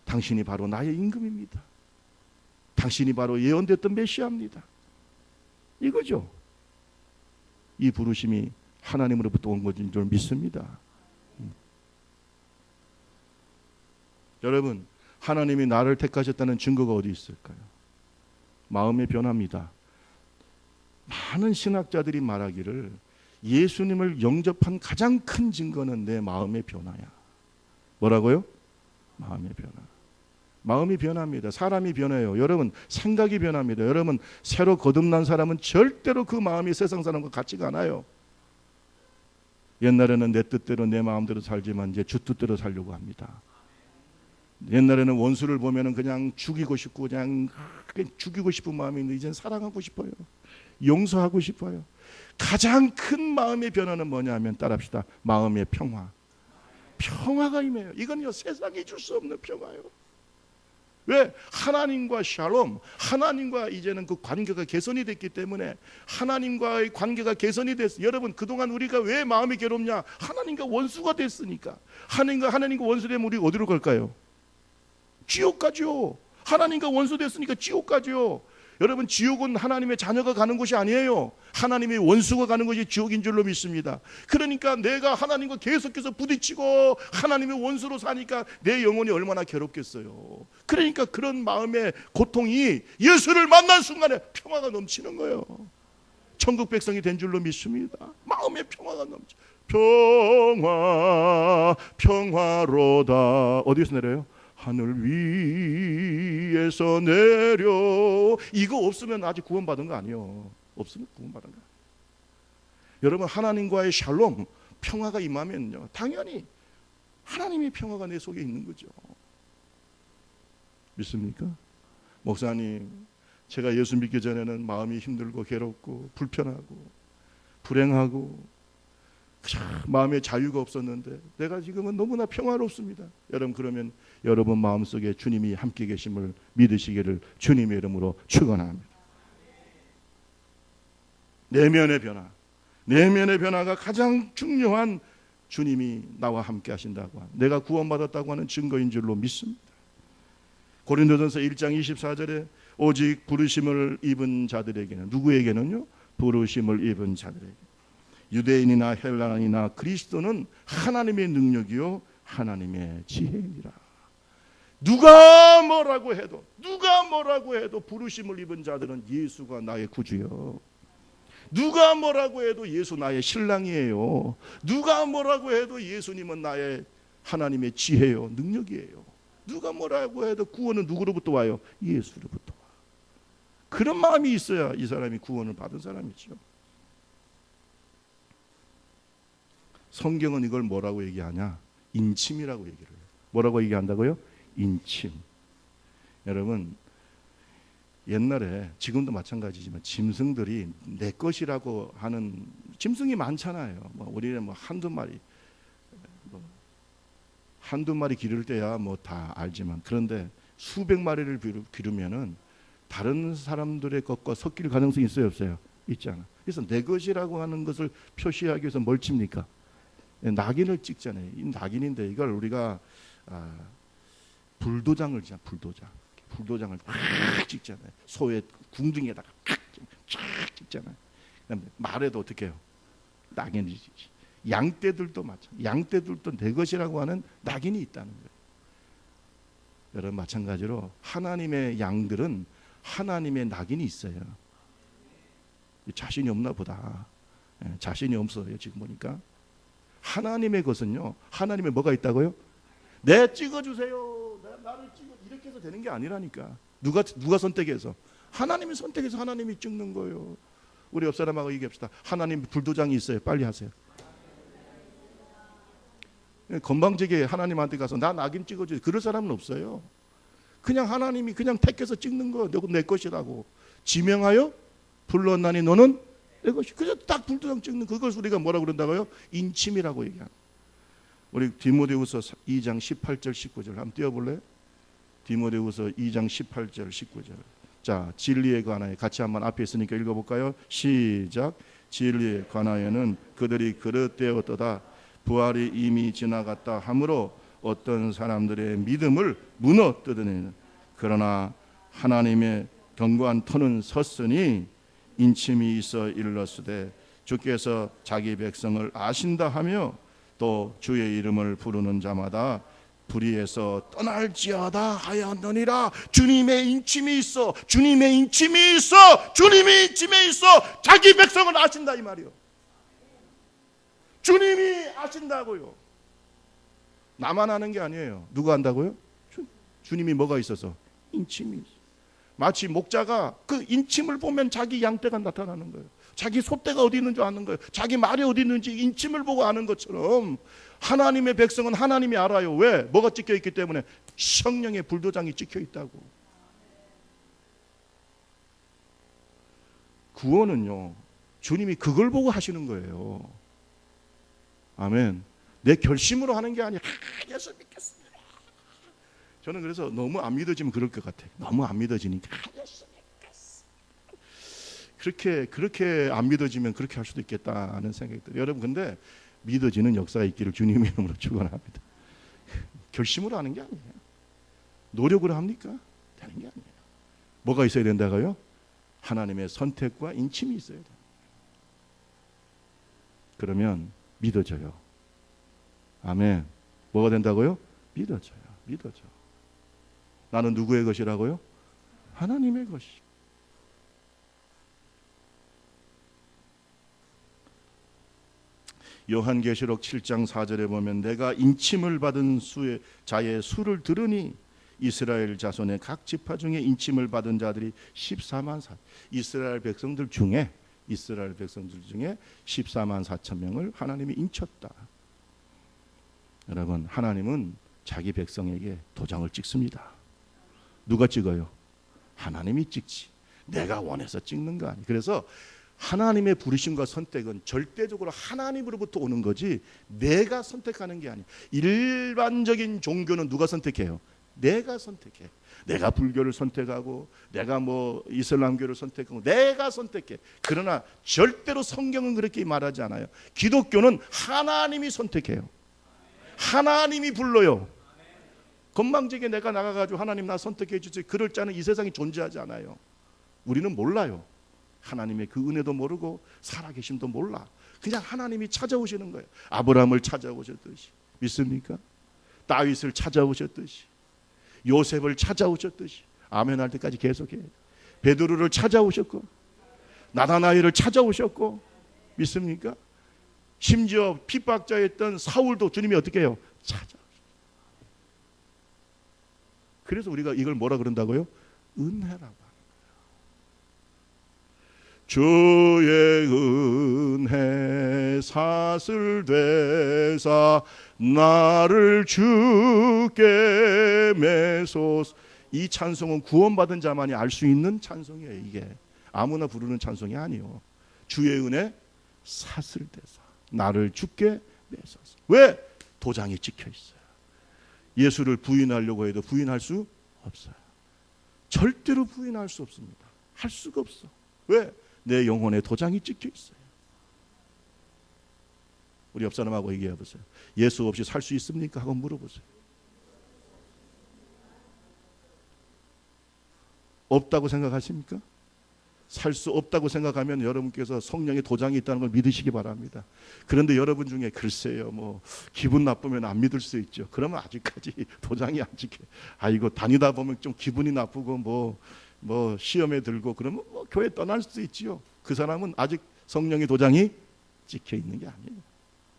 당신이 바로 나의 임금입니다. 당신이 바로 예언됐던 메시아입니다. 이거죠. 이 부르심이 하나님으로부터 온 것인 줄 믿습니다. 여러분, 하나님이 나를 택하셨다는 증거가 어디 있을까요? 마음의 변화입니다. 많은 신학자들이 말하기를 예수님을 영접한 가장 큰 증거는 내 마음의 변화야. 뭐라고요? 마음의 변화. 마음이 변합니다. 사람이 변해요. 여러분, 생각이 변합니다. 여러분, 새로 거듭난 사람은 절대로 그 마음이 세상 사람과 같지가 않아요. 옛날에는 내 뜻대로 내 마음대로 살지만 이제 주 뜻대로 살려고 합니다. 옛날에는 원수를 보면은 그냥 죽이고 싶고 그냥 죽이고 싶은 마음이 있는데 이제는 사랑하고 싶어요. 용서하고 싶어요. 가장 큰 마음의 변화는 뭐냐면 따라합시다. 마음의 평화. 평화가 임해요. 이건요 세상이 줄 수 없는 평화예요. 왜? 하나님과 샬롬, 하나님과 이제는 그 관계가 개선이 됐기 때문에 하나님과의 관계가 개선이 됐어요. 여러분, 그동안 우리가 왜 마음이 괴롭냐? 하나님과 원수가 됐으니까. 하나님과 원수되면 우리가 어디로 갈까요? 지옥 가죠. 하나님과 원수 됐으니까 지옥 가죠. 여러분, 지옥은 하나님의 자녀가 가는 곳이 아니에요. 하나님의 원수가 가는 것이 지옥인 줄로 믿습니다. 그러니까 내가 하나님과 계속해서 부딪히고 하나님의 원수로 사니까 내 영혼이 얼마나 괴롭겠어요. 그러니까 그런 마음의 고통이 예수를 만난 순간에 평화가 넘치는 거예요. 천국 백성이 된 줄로 믿습니다. 마음의 평화가 넘치. 평화로다. 어디서 내려요? 하늘 위에서 내려. 이거 없으면 아직 구원받은 거 아니에요. 없으면 구원받은 거 아니에요. 여러분, 하나님과의 샬롬, 평화가 임하면요 당연히 하나님의 평화가 내 속에 있는 거죠. 믿습니까? 목사님, 제가 예수 믿기 전에는 마음이 힘들고 괴롭고 불편하고 불행하고 마음에 자유가 없었는데 내가 지금은 너무나 평화롭습니다. 여러분, 그러면 여러분 마음속에 주님이 함께 계심을 믿으시기를 주님의 이름으로 축원합니다. 내면의 변화, 내면의 변화가 가장 중요한 주님이 나와 함께 하신다고 내가 구원받았다고 하는 증거인 줄로 믿습니다. 고린도전서 1장 24절에 오직 부르심을 입은 자들에게는, 누구에게는요? 부르심을 입은 자들에게, 유대인이나 헬라인이나 그리스도는 하나님의 능력이요 하나님의 지혜이니라. 누가 뭐라고 해도 부르심을 입은 자들은 예수가 나의 구주요, 누가 뭐라고 해도 예수 나의 신랑이에요, 누가 뭐라고 해도 예수님은 나의 하나님의 지혜요 능력이에요. 누가 뭐라고 해도 구원은 누구로부터 와요? 예수로부터 와. 그런 마음이 있어야 이 사람이 구원을 받은 사람이죠. 성경은 이걸 뭐라고 얘기하냐? 인침이라고 얘기를 해요. 뭐라고 얘기한다고요? 인침. 여러분, 옛날에, 지금도 마찬가지지만 짐승들이 내 것이라고 하는 짐승이 많잖아요. 우리는 한두 마리 기를 때야 다 알지만, 그런데 수백 마리를 기르면은 다른 사람들의 것과 섞일 가능성이 있어요, 없어요? 있잖아. 그래서 내 것이라고 하는 것을 표시하기 위해서 뭘 칩니까? 낙인을 찍잖아요. 이 낙인인데 이걸 우리가 불도장을 팍 찍잖아요. 소의 궁둥이에다가 팍 찍잖아요. 말에도 어떻게 해요? 낙인을 찍지. 양떼들도 마찬가지. 양떼들도 내 것이라고 하는 낙인이 있다는 거예요. 여러분, 마찬가지로 하나님의 양들은 하나님의 낙인이 있어요. 자신이 없나 보다. 자신이 없어요. 지금 보니까 하나님의 것은요, 하나님의 뭐가 있다고요? 내 찍어주세요, 나를 찍어, 이렇게 해서 되는 게 아니라니까. 누가 선택해서? 하나님이 선택해서 하나님이 찍는 거예요. 우리 옆 사람하고 얘기합시다. 하나님 불도장이 있어요. 빨리 하세요. 건방지게 하나님한테 가서 나 낙인 찍어주세요, 그럴 사람은 없어요. 그냥 하나님이 그냥 택해서 찍는 거, 내 것이라고 지명하여 불렀나니 너는 내 것이. 그냥 딱 불도장 찍는 그것을 우리가 뭐라고 그런다고요? 인침이라고 얘기하는. 우리 디모데후서 2장 18절 19절 한번 띄워볼래요? 디모데후서 2장 18절 19절. 자, 진리에 관하여 같이 한번 앞에 있으니까 읽어볼까요? 시작. 진리에 관하여는 그들이 그릇되었도다. 부활이 이미 지나갔다 하므로 어떤 사람들의 믿음을 무너뜨리는, 그러나 하나님의 견고한 터는 섰으니 인침이 있어 일렀으되 주께서 자기 백성을 아신다 하며 또 주의 이름을 부르는 자마다 불의에서 떠날지어다 하였느니라. 주님의 인침이 있어. 주님의 인침이 있어. 주님의 인침이 있어. 자기 백성을 아신다 이 말이요. 주님이 아신다고요. 나만 아는 게 아니에요. 누가 안다고요? 주님이 뭐가 있어서? 인침이 있어. 마치 목자가 그 인침을 보면 자기 양떼가 나타나는 거예요. 자기 소떼가 어디 있는 줄 아는 거예요. 자기 말이 어디 있는지 인침을 보고 아는 것처럼 하나님의 백성은 하나님이 알아요. 왜? 뭐가 찍혀 있기 때문에? 성령의 불도장이 찍혀 있다고. 구원은요, 주님이 그걸 보고 하시는 거예요. 아멘. 내 결심으로 하는 게 아니라 예수 믿겠습니다. 저는 그래서 너무 안 믿어지면 그럴 것 같아요. 너무 안 믿어지니까 예수 믿겠습니다. 그렇게 안 믿어지면 그렇게 할 수도 있겠다는 생각이 들어요. 여러분, 근데 믿어지는 역사가 있기를 주님의 이름으로 축원합니다. 결심으로 하는 게 아니에요. 노력으로 합니까? 되는 게 아니에요. 뭐가 있어야 된다고요? 하나님의 선택과 인침이 있어야 돼요. 그러면 믿어져요. 아멘. 뭐가 된다고요? 믿어져요. 믿어져. 나는 누구의 것이라고요? 하나님의 것이. 요한계시록 7장 4절에 보면 내가 인침을 받은 자의 수를 들으니 이스라엘 자손의 각 지파 중에 인침을 받은 자들이 14만 4. 이스라엘 백성들 중에 14만 4천 명을 하나님이 인쳤다. 여러분, 하나님은 자기 백성에게 도장을 찍습니다. 누가 찍어요? 하나님이 찍지. 내가 원해서 찍는 거 아니에요. 그래서 하나님의 부르심과 선택은 절대적으로 하나님으로부터 오는 거지 내가 선택하는 게 아니에요. 일반적인 종교는 누가 선택해요? 내가 선택해. 내가 불교를 선택하고 내가 뭐 이슬람교를 선택하고 내가 선택해. 그러나 절대로 성경은 그렇게 말하지 않아요. 기독교는 하나님이 선택해요. 하나님이 불러요. 건방지게 내가 나가가지고 하나님 나 선택해 주세요. 그럴 자는 이 세상에 존재하지 않아요. 우리는 몰라요. 하나님의 그 은혜도 모르고 살아계심도 몰라. 그냥 하나님이 찾아오시는 거예요. 아브라함을 찾아오셨듯이. 믿습니까? 다윗을 찾아오셨듯이, 요셉을 찾아오셨듯이. 아멘 할 때까지 계속해요. 베드로를 찾아오셨고 나다나엘을 찾아오셨고. 믿습니까? 심지어 핍박자였던 사울도 주님이 어떻게 해요? 찾아오셨어요. 그래서 우리가 이걸 뭐라 그런다고요? 은혜라고 하는 거예요. 주의 은혜 사슬되사 나를 주께 매소서. 이 찬송은 구원받은 자만이 알 수 있는 찬송이에요. 이게 아무나 부르는 찬송이 아니에요. 주의 은혜 사슬되사 나를 주께 매소서. 왜? 도장이 찍혀 있어요. 예수를 부인하려고 해도 부인할 수 없어요. 절대로 부인할 수 없습니다. 할 수가 없어. 왜? 내 영혼에 도장이 찍혀 있어요. 우리 옆 사람하고 얘기해 보세요. 예수 없이 살 수 있습니까? 하고 물어보세요. 없다고 생각하십니까? 살 수 없다고 생각하면 여러분께서 성령의 도장이 있다는 걸 믿으시기 바랍니다. 그런데 여러분 중에 글쎄요, 뭐 기분 나쁘면 안 믿을 수 있죠. 그러면 아직까지 도장이 안 찍혀. 이거 다니다 보면 좀 기분이 나쁘고 뭐 시험에 들고 그러면 뭐 교회 떠날 수도 있지요. 그 사람은 아직 성령의 도장이 찍혀 있는 게 아니에요.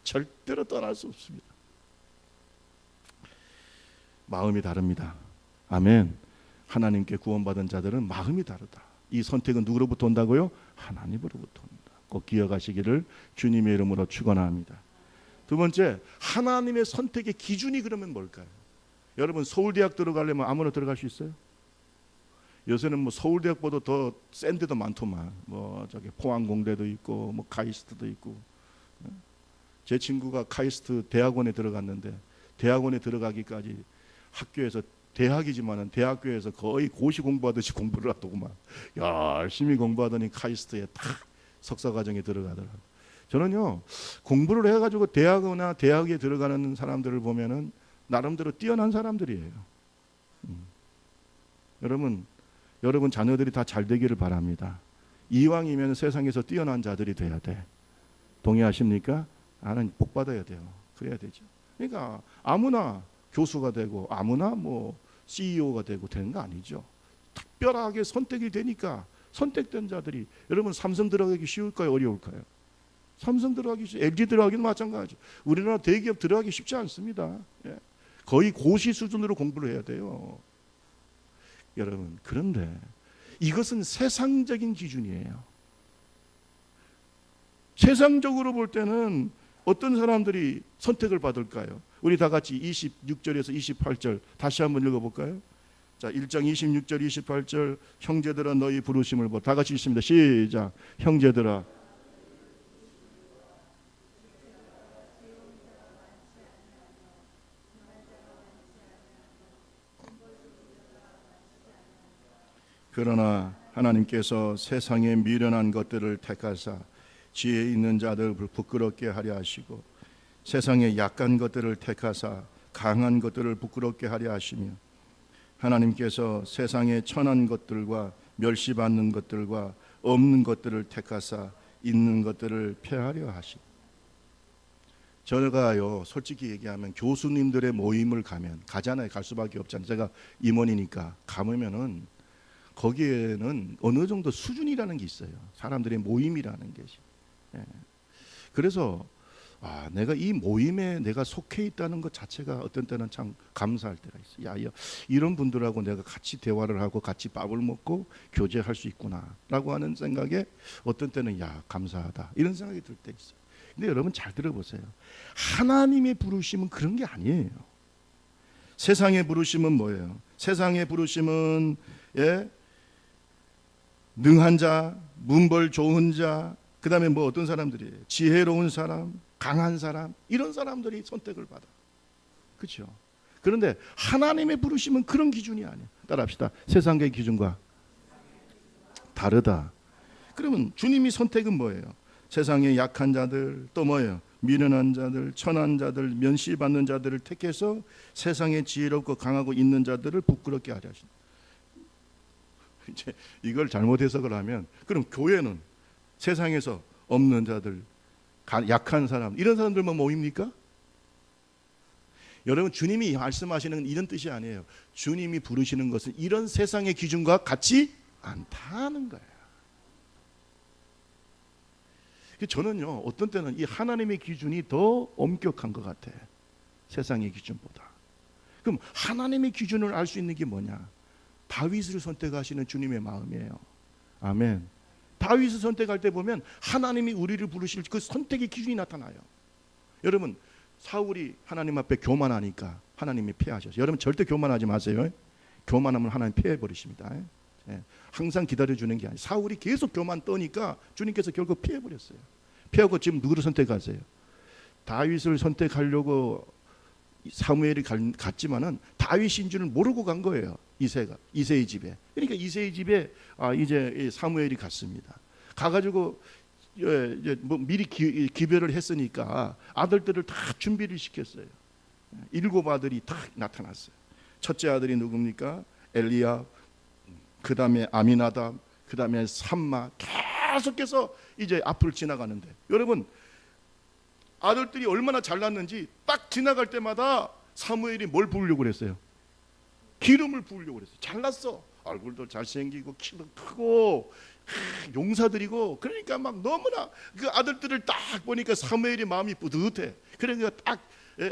절대로 떠날 수 없습니다. 마음이 다릅니다. 아멘. 하나님께 구원받은 자들은 마음이 다르다. 이 선택은 누구로부터 온다고요? 하나님으로부터 온다. 꼭 기억하시기를 주님의 이름으로 축원합니다. 두 번째, 하나님의 선택의 기준이 그러면 뭘까요? 여러분 서울대학 들어가려면 아무나 들어갈 수 있어요? 요새는 뭐 서울대학보다 더 센 데도 많더만. 뭐 저기 포항공대도 있고 뭐 카이스트도 있고. 제 친구가 카이스트 대학원에 들어갔는데 대학원에 들어가기까지 학교에서 대학이지만은 대학교에서 거의 고시 공부하듯이 공부를 하더구만. 열심히 공부하더니 카이스트에 딱 석사 과정에 들어가더라고요. 저는요 공부를 해가지고 대학이나 대학에 들어가는 사람들을 보면은 나름대로 뛰어난 사람들이에요. 여러분 자녀들이 다 잘 되기를 바랍니다. 이왕이면 세상에서 뛰어난 자들이 돼야 돼. 동의하십니까? 나는 복 받아야 돼요. 그래야 되죠. 그러니까 아무나 교수가 되고 아무나 뭐 CEO가 되고 되는 거 아니죠. 특별하게 선택이 되니까 선택된 자들이. 여러분 삼성 들어가기 쉬울까요? 어려울까요? 삼성 들어가기 쉬워. LG 들어가기는 마찬가지. 우리나라 대기업 들어가기 쉽지 않습니다. 거의 고시 수준으로 공부를 해야 돼요. 여러분 그런데 이것은 세상적인 기준이에요. 세상적으로 볼 때는 어떤 사람들이 선택을 받을까요? 우리 다 같이 26절에서 28절 다시 한번 읽어볼까요? 자, 1장 26절 28절 형제들아 너희 부르심을 보라. 다 같이 읽습니다. 시작. 형제들아 그러나 하나님께서 세상에 미련한 것들을 택하사 지혜 있는 자들을 부끄럽게 하려 하시고 세상의 약한 것들을 택하사 강한 것들을 부끄럽게 하려 하시며 하나님께서 세상의 천한 것들과 멸시받는 것들과 없는 것들을 택하사 있는 것들을 폐하려 하시고. 저가요 솔직히 얘기하면 교수님들의 모임을 가잖아요. 갈 수밖에 없잖아요. 제가 임원이니까 가면은 거기에는 어느 정도 수준이라는 게 있어요. 사람들의 모임이라는 것이. 그래서 내가 이 모임에 내가 속해 있다는 것 자체가 어떤 때는 참 감사할 때가 있어요. 이런 분들하고 내가 같이 대화를 하고 같이 밥을 먹고 교제할 수 있구나라고 하는 생각에 어떤 때는 감사하다 이런 생각이 들 때 있어요. 근데 여러분 잘 들어보세요. 하나님의 부르심은 그런 게 아니에요. 세상의 부르심은 뭐예요? 세상의 부르심은 능한 자, 문벌 좋은 자, 그 다음에 뭐 어떤 사람들이에요? 지혜로운 사람, 강한 사람, 이런 사람들이 선택을 받아. 그렇죠? 그런데 하나님의 부르심은 그런 기준이 아니에요. 따라합시다. 세상의 기준과 다르다. 그러면 주님이 선택은 뭐예요? 세상의 약한 자들, 또 뭐예요? 미련한 자들, 천한 자들, 면시받는 자들을 택해서 세상에 지혜롭고 강하고 있는 자들을 부끄럽게 하려 하신다. 이제 이걸 잘못 해석을 하면, 그럼 교회는 세상에서 없는 자들, 약한 사람, 이런 사람들만 모입니까? 여러분, 주님이 말씀하시는 이런 뜻이 아니에요. 주님이 부르시는 것은 이런 세상의 기준과 같지 않다는 거예요. 저는요, 어떤 때는 이 하나님의 기준이 더 엄격한 것 같아, 세상의 기준보다. 그럼 하나님의 기준을 알 수 있는 게 뭐냐? 다윗을 선택하시는 주님의 마음이에요. 아멘. 다윗을 선택할 때 보면 하나님이 우리를 부르실 그 선택의 기준이 나타나요. 여러분, 사울이 하나님 앞에 교만하니까 하나님이 피하셨어요. 여러분, 절대 교만하지 마세요. 교만하면 하나님 피해버리십니다. 항상 기다려주는 게 아니에요. 사울이 계속 교만 떠니까 주님께서 결국 피해버렸어요. 피하고 지금 누구를 선택하세요? 다윗을 선택하려고 사무엘이 갔지만은 다윗인 줄은 모르고 간 거예요. 이새의 집에. 그러니까 이새의 집에 이제 사무엘이 갔습니다. 가가지고 이제 뭐 미리 기별을 했으니까 아들들을 다 준비를 시켰어요. 7 아들이 다 나타났어요. 첫째 아들이 누굽니까? 엘리야, 그 다음에 아미나답, 그 다음에 삼마, 계속해서 이제 앞을 지나가는데, 여러분, 아들들이 얼마나 잘났는지 딱 지나갈 때마다 사무엘이 뭘 부으려고 그랬어요? 기름을 부으려고 그랬어요. 잘났어. 얼굴도 잘생기고 키도 크고 용사들이고, 그러니까 막 너무나 그 아들들을 딱 보니까 사무엘이 마음이 뿌듯해. 그러니까 딱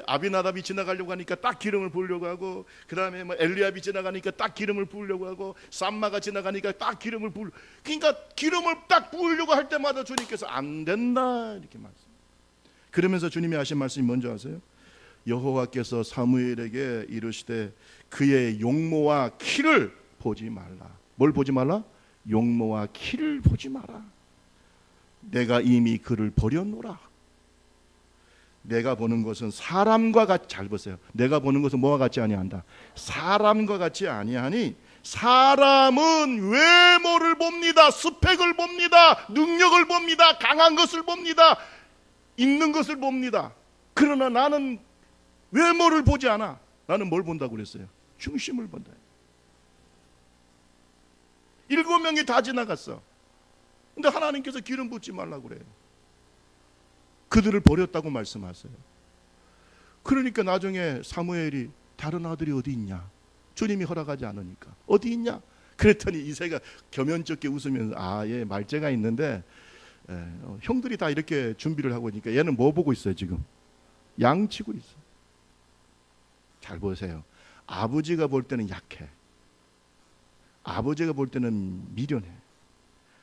아비나답이 지나가려고 하니까 딱 기름을 부으려고 하고, 그 다음에 뭐 엘리압이 지나가니까 딱 기름을 부으려고 하고, 삼마가 지나가니까 딱 기름을 부으려고. 그러니까 기름을 딱 부으려고 할 때마다 주님께서 안 된다 이렇게 말씀. 그러면서 주님이 하신 말씀이 뭔지 아세요? 여호와께서 사무엘에게 이르시되 그의 용모와 키를 보지 말라. 뭘 보지 말라? 용모와 키를 보지 마라. 내가 이미 그를 버렸노라. 내가 보는 것은 사람과 같이, 잘 보세요. 내가 보는 것은 뭐와 같지 아니한다. 사람과 같지 아니하니, 사람은 외모를 봅니다. 스펙을 봅니다. 능력을 봅니다. 강한 것을 봅니다. 있는 것을 봅니다. 그러나 나는 외모를 보지 않아. 나는 뭘 본다고 그랬어요? 중심을 본다. 7명이 다 지나갔어. 근데 하나님께서 기름 붓지 말라고 그래요. 그들을 버렸다고 말씀하세요. 그러니까 나중에 사무엘이 다른 아들이 어디 있냐? 주님이 허락하지 않으니까 어디 있냐? 그랬더니 이새가 겸연쩍게 웃으면서 얘 말재가 있는데 형들이 다 이렇게 준비를 하고 있으니까 얘는 뭐 보고 있어요? 지금 양 치고 있어. 잘 보세요. 아버지가 볼 때는 약해. 아버지가 볼 때는 미련해.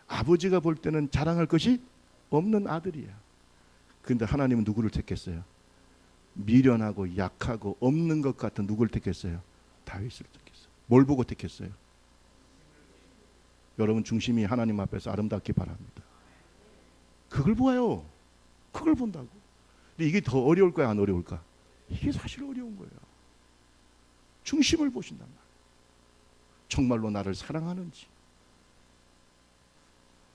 아버지가 볼 때는 자랑할 것이 없는 아들이야. 그런데 하나님은 누구를 택했어요? 미련하고 약하고 없는 것 같은 누구를 택했어요? 다윗을 택했어요. 뭘 보고 택했어요? 여러분, 중심이 하나님 앞에서 아름답기 바랍니다. 그걸 보아요. 그걸 본다고. 근데 이게 더 어려울까요? 안 어려울까? 이게 사실 어려운 거예요. 중심을 보신단 말이에요. 정말로 나를 사랑하는지,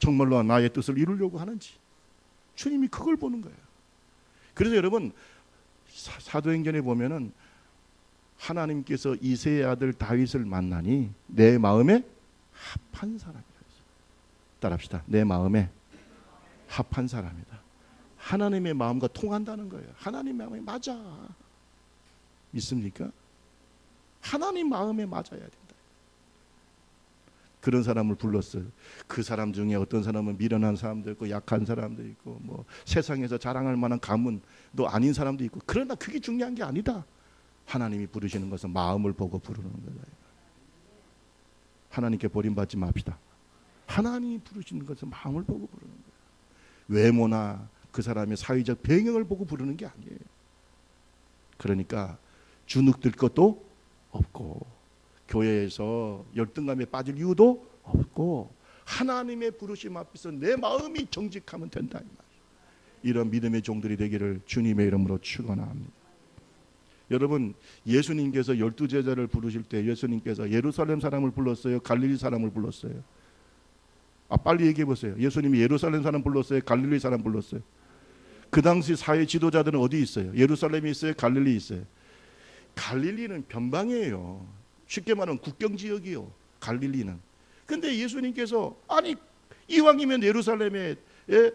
정말로 나의 뜻을 이루려고 하는지, 주님이 그걸 보는 거예요. 그래서 여러분, 사도행전에 보면은 하나님께서 이새의 아들 다윗을 만나니 내 마음에 합한 사람이라 했어요. 따라합시다. 내 마음에 합한 사람이다. 하나님의 마음과 통한다는 거예요. 하나님 마음에 맞아. 믿습니까? 하나님 마음에 맞아야 된다. 그런 사람을 불렀어요. 그 사람 중에 어떤 사람은 미련한 사람도 있고 약한 사람도 있고 뭐 세상에서 자랑할 만한 가문도 아닌 사람도 있고, 그러나 그게 중요한 게 아니다. 하나님이 부르시는 것은 마음을 보고 부르는 거예요. 하나님께 버림받지 맙시다. 하나님이 부르시는 것은 마음을 보고 부르는 거예요. 외모나 그 사람의 사회적 배경을 보고 부르는 게 아니에요. 그러니까 주눅들 것도 없고 교회에서 열등감에 빠질 이유도 없고 하나님의 부르심 앞에서 내 마음이 정직하면 된다 이 말이에요. 이런 믿음의 종들이 되기를 주님의 이름으로 축원합니다. 여러분, 예수님께서 12제자를 부르실 때 예수님께서 예루살렘 사람을 불렀어요? 갈릴리 사람을 불렀어요? 빨리 얘기해 보세요. 예수님이 예루살렘 사람 불렀어요? 갈릴리 사람 불렀어요? 그 당시 사회 지도자들은 어디 있어요? 예루살렘에 있어요? 갈릴리 있어요? 갈릴리는 변방이에요. 쉽게 말하면 국경지역이요, 갈릴리는. 근데 예수님께서 아니 이왕이면 예루살렘에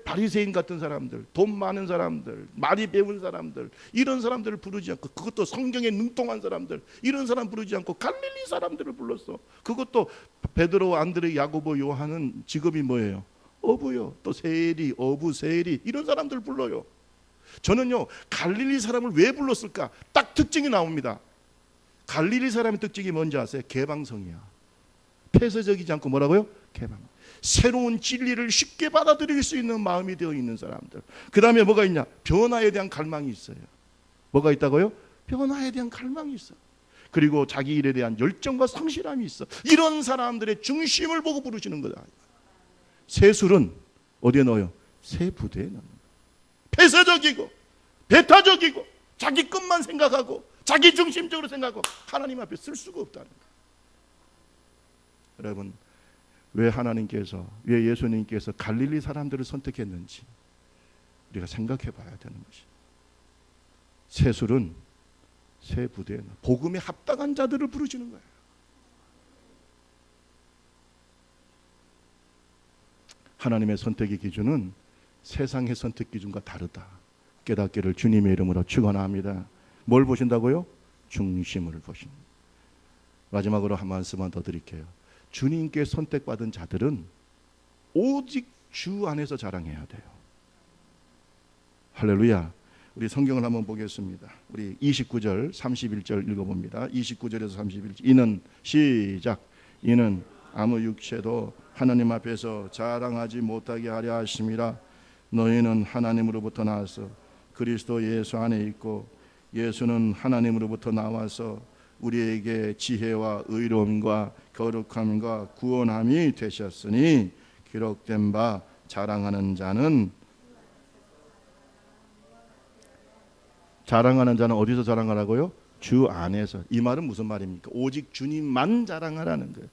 바리새인 같은 사람들, 돈 많은 사람들, 많이 배운 사람들, 이런 사람들을 부르지 않고, 그것도 성경에 능통한 사람들, 이런 사람 부르지 않고 갈릴리 사람들을 불렀어. 그것도 베드로, 안드레, 야고보, 요한은 직업이 뭐예요? 어부요. 또 세리, 어부, 세리, 이런 사람들 불러요. 저는요, 갈릴리 사람을 왜 불렀을까? 딱 특징이 나옵니다. 갈릴리 사람의 특징이 뭔지 아세요? 개방성이야. 폐쇄적이지 않고 뭐라고요? 개방. 새로운 진리를 쉽게 받아들일 수 있는 마음이 되어 있는 사람들. 그 다음에 뭐가 있냐? 변화에 대한 갈망이 있어요. 뭐가 있다고요? 변화에 대한 갈망이 있어. 그리고 자기 일에 대한 열정과 성실함이 있어. 이런 사람들의 중심을 보고 부르시는 거다. 세술은 어디에 넣어요? 새 부대에 넣는 거예요. 폐쇄적이고 배타적이고 자기 것만 생각하고 자기 중심적으로 생각하고 하나님 앞에 쓸 수가 없다는 거예요. 여러분, 왜 하나님께서, 왜 예수님께서 갈릴리 사람들을 선택했는지 우리가 생각해 봐야 되는 것이. 세술은 새 부대에 복음에 합당한 자들을 부르시는 거예요. 하나님의 선택의 기준은 세상의 선택 기준과 다르다. 깨닫기를 주님의 이름으로 축원합니다. 뭘 보신다고요? 중심을 보십니다. 마지막으로 한 말씀만 더 드릴게요. 주님께 선택받은 자들은 오직 주 안에서 자랑해야 돼요. 할렐루야. 우리 성경을 한번 보겠습니다. 우리 29절 31절 읽어봅니다. 29절에서 31절. 이는 시작. 이는 아무 육체도 하나님 앞에서 자랑하지 못하게 하려 하심이라. 너희는 하나님으로부터 나와서 그리스도 예수 안에 있고 예수는 하나님으로부터 나와서 우리에게 지혜와 의로움과 거룩함과 구원함이 되셨으니 기록된 바 자랑하는 자는 어디서 자랑하라고요? 주 안에서. 이 말은 무슨 말입니까? 오직 주님만 자랑하라는 거예요.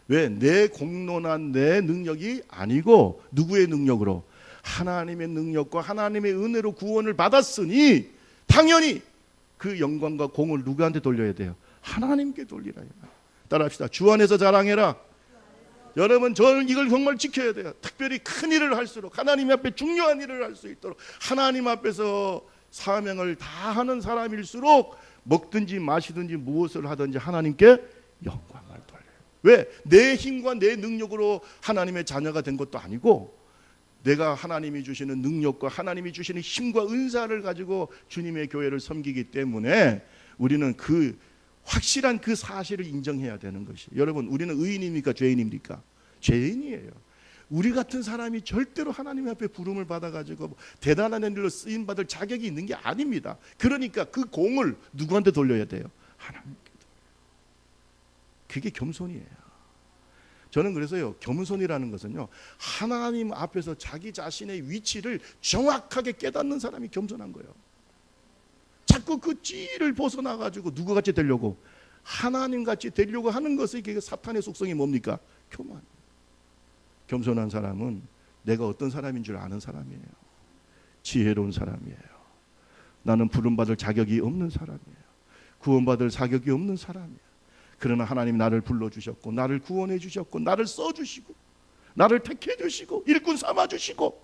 왜? 내 공로나 내 능력이 아니고 누구의 능력으로? 하나님의 능력과 하나님의 은혜로 구원을 받았으니 당연히 그 영광과 공을 누구한테 돌려야 돼요? 하나님께 돌리라. 따라합시다. 주 안에서 자랑해라. 여러분, 저는 이걸 정말 지켜야 돼요. 특별히 큰 일을 할수록, 하나님 앞에 중요한 일을 할 수 있도록, 하나님 앞에서 사명을 다하는 사람일수록 먹든지 마시든지 무엇을 하든지 하나님께 영광을 돌려요. 왜? 내 힘과 내 능력으로 하나님의 자녀가 된 것도 아니고, 내가 하나님이 주시는 능력과 하나님이 주시는 힘과 은사를 가지고 주님의 교회를 섬기기 때문에 우리는 그 확실한 그 사실을 인정해야 되는 것이. 여러분, 우리는 의인입니까? 죄인입니까? 죄인이에요. 우리 같은 사람이 절대로 하나님 앞에 부름을 받아가지고 대단한 일로 쓰임받을 자격이 있는 게 아닙니다. 그러니까 그 공을 누구한테 돌려야 돼요? 하나님께 돌려요. 그게 겸손이에요. 저는 그래서요, 겸손이라는 것은요, 하나님 앞에서 자기 자신의 위치를 정확하게 깨닫는 사람이 겸손한 거예요. 자꾸 그 찌를 벗어나가지고 누구같이 되려고, 하나님같이 되려고 하는 것이 이게 사탄의 속성이 뭡니까? 교만. 겸손한 사람은 내가 어떤 사람인 줄 아는 사람이에요. 지혜로운 사람이에요. 나는 부름받을 자격이 없는 사람이에요. 구원받을 자격이 없는 사람이에요. 그러나 하나님이 나를 불러주셨고 나를 구원해 주셨고 나를 써주시고 나를 택해 주시고 일꾼 삼아 주시고,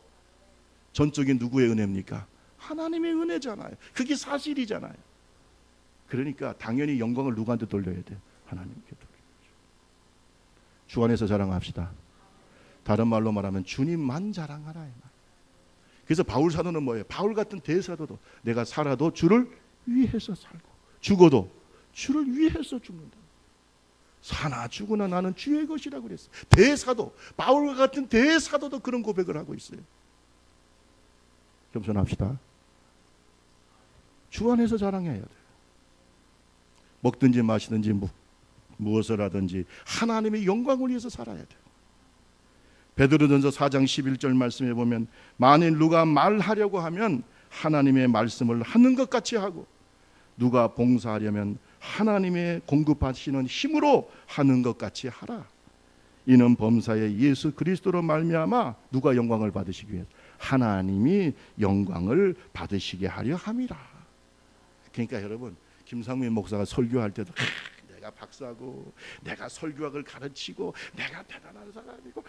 전적인 누구의 은혜입니까? 하나님의 은혜잖아요. 그게 사실이잖아요. 그러니까 당연히 영광을 누구한테 돌려야 돼요? 하나님께 돌려야죠. 주 안에서 자랑합시다. 다른 말로 말하면 주님만 자랑하라. 그래서 바울 사도는 뭐예요? 바울 같은 대사도도 내가 살아도 주를 위해서 살고 죽어도 주를 위해서 죽는다. 사나 죽으나 나는 주의 것이라고 그랬어요. 대사도, 바울과 같은 대사도도 그런 고백을 하고 있어요. 겸손합시다. 주 안에서 자랑해야 돼요. 먹든지 마시든지 무엇을 하든지 하나님의 영광을 위해서 살아야 돼요. 베드로전서 4장 11절 말씀에 보면 만일 누가 말하려고 하면 하나님의 말씀을 하는 것 같이 하고 누가 봉사하려면 하나님의 공급하시는 힘으로 하는 것 같이 하라. 이는 범사에 예수 그리스도로 말미암아 누가 영광을 받으시기 위해서 하나님이 영광을 받으시게 하려 함이라. 그러니까 여러분, 김상민 목사가 설교할 때도 내가 박사고 내가 설교학을 가르치고 내가 대단한 사람이고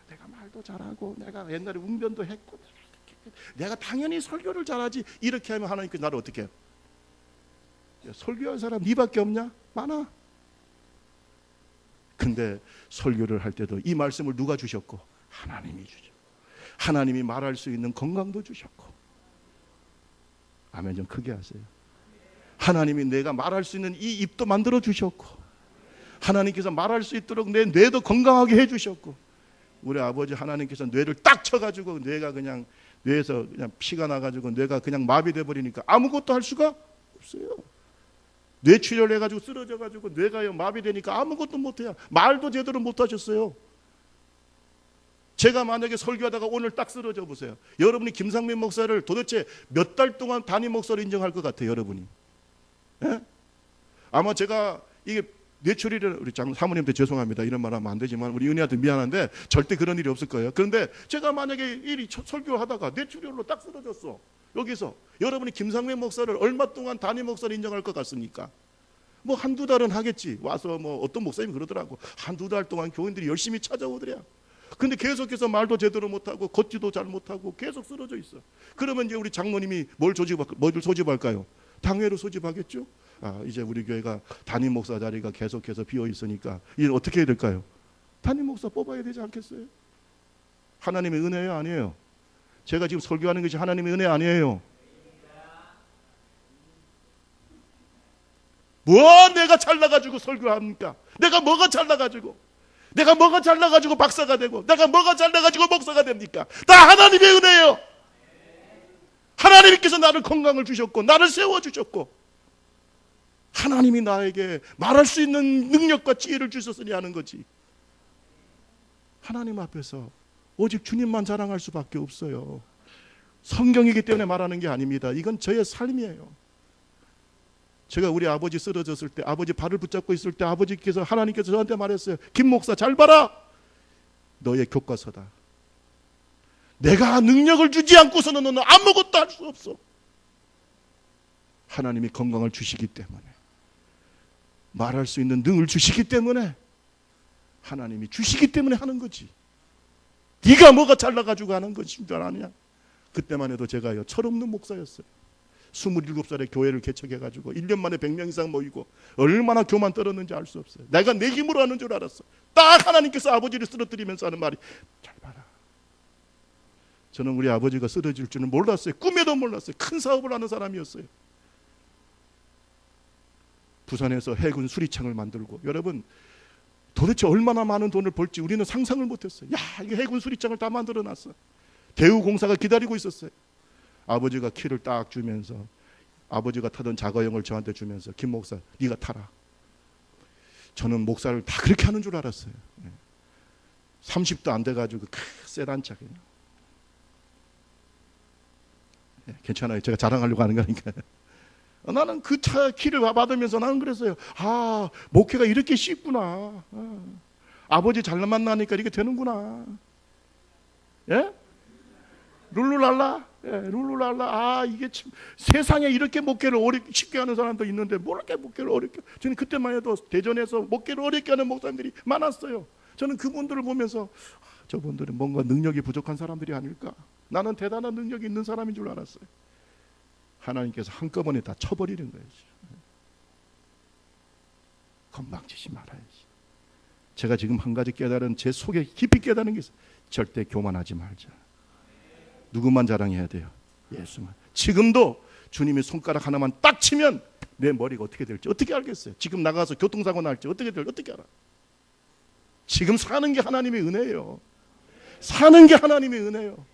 내가 말도 잘하고 내가 옛날에 웅변도 했고 내가 당연히 설교를 잘하지, 이렇게 하면 하나님께서 나를 어떻게 해요? 설교할 사람 네밖에 없냐? 많아. 근데 설교를 할 때도 이 말씀을 누가 주셨고? 하나님이 주셨고, 하나님이 말할 수 있는 건강도 주셨고. 아멘 좀 크게 하세요. 하나님이 내가 말할 수 있는 이 입도 만들어 주셨고, 하나님께서 말할 수 있도록 내 뇌도 건강하게 해주셨고, 우리 아버지 하나님께서 뇌를 딱 쳐가지고 뇌가 그냥 뇌에서 그냥 피가 나가지고 뇌가 그냥 마비돼 버리니까 아무것도 할 수가 없어요. 뇌 출혈 해가지고 쓰러져가지고 뇌가 마비되니까 아무것도 못해요. 말도 제대로 못하셨어요. 제가 만약에 설교하다가 오늘 딱 쓰러져 보세요. 여러분이 김상민 목사를 도대체 몇 달 동안 담임 목사로 인정할 것 같아요, 여러분이. 예? 아마 제가 이게 뇌출혈을, 우리 사모님한테 죄송합니다, 이런 말 하면 안 되지만 우리 은혜한테 미안한데 절대 그런 일이 없을 거예요. 그런데 제가 만약에 일이 설교하다가 뇌출혈로 딱 쓰러졌어, 여기서 여러분이 김상민 목사를 얼마 동안 담임 목사로 인정할 것 같습니까? 뭐 한두 달은 하겠지. 와서 뭐 어떤 목사님이 그러더라고, 한두 달 동안 교인들이 열심히 찾아오더래요. 근데 계속해서 말도 제대로 못하고 걷지도 잘 못하고 계속 쓰러져 있어. 그러면 이제 우리 장로님이 뭘 소집할까요? 당회로 소집하겠죠. 이제 우리 교회가 담임 목사 자리가 계속해서 비어 있으니까 이제 어떻게 해야 될까요? 담임 목사 뽑아야 되지 않겠어요? 하나님의 은혜예요, 아니에요? 제가 지금 설교하는 것이 하나님의 은혜 아니에요? 뭐 내가 잘나가지고 설교합니까? 내가 뭐가 잘나가지고 박사가 되고 내가 뭐가 잘나가지고 목사가 됩니까? 다 하나님의 은혜예요. 하나님께서 나를 건강을 주셨고 나를 세워주셨고 하나님이 나에게 말할 수 있는 능력과 지혜를 주셨으니 하는 거지. 하나님 앞에서 오직 주님만 자랑할 수밖에 없어요. 성경이기 때문에 말하는 게 아닙니다. 이건 저의 삶이에요. 제가 우리 아버지 쓰러졌을 때, 아버지 발을 붙잡고 있을 때 아버지께서, 하나님께서 저한테 말했어요. 김 목사 잘 봐라, 너의 교과서다. 내가 능력을 주지 않고서는 너는 아무것도 할 수 없어. 하나님이 건강을 주시기 때문에, 말할 수 있는 능을 주시기 때문에, 하나님이 주시기 때문에 하는 거지. 네가 뭐가 잘나가지고 하는 것인 줄 아냐? 그때만 해도 제가요, 철없는 목사였어요. 27살에 교회를 개척해가지고 1년 만에 100명 이상 모이고 얼마나 교만 떨었는지 알 수 없어요. 내가 내 힘으로 하는 줄 알았어. 딱 하나님께서 아버지를 쓰러뜨리면서 하는 말이, 잘 봐라. 저는 우리 아버지가 쓰러질 줄은 몰랐어요. 꿈에도 몰랐어요. 큰 사업을 하는 사람이었어요. 부산에서 해군 수리창을 만들고, 여러분 도대체 얼마나 많은 돈을 벌지 우리는 상상을 못했어요. 야, 이게 해군 수리창을 다 만들어놨어. 대우공사가 기다리고 있었어요. 아버지가 키를 딱 주면서, 아버지가 타던 자가용을 저한테 주면서, 김 목사 네가 타라. 저는 목사를 다 그렇게 하는 줄 알았어요. 30도 안 돼가지고 세단차 그냥. 괜찮아요. 제가 자랑하려고 하는 거니까. 나는 그 차 키를 받으면서 나는 그랬어요. 아, 목회가 이렇게 쉽구나. 아버지 잘 만나니까 이렇게 되는구나. 예? 룰루랄라? 예, 룰루랄라. 아, 이게 참, 세상에 이렇게 목회를 쉽게 하는 사람도 있는데 뭘 이렇게 목회를 어렵게. 저는 그때만 해도 대전에서 목회를 어렵게 하는 목사님들이 많았어요. 저는 그분들을 보면서 저분들은 뭔가 능력이 부족한 사람들이 아닐까. 나는 대단한 능력이 있는 사람인 줄 알았어요. 하나님께서 한꺼번에 다 쳐버리는 거예요. 건방지지 말아야지. 제가 지금 한 가지 깨달은, 제 속에 깊이 깨달은 게 있어요. 절대 교만하지 말자. 누구만 자랑해야 돼요? 예수만. 지금도 주님이 손가락 하나만 딱 치면 내 머리가 어떻게 될지 어떻게 알겠어요? 지금 나가서 교통사고 날지 어떻게 될지 어떻게 알아? 지금 사는 게 하나님의 은혜예요. 사는 게 하나님의 은혜예요.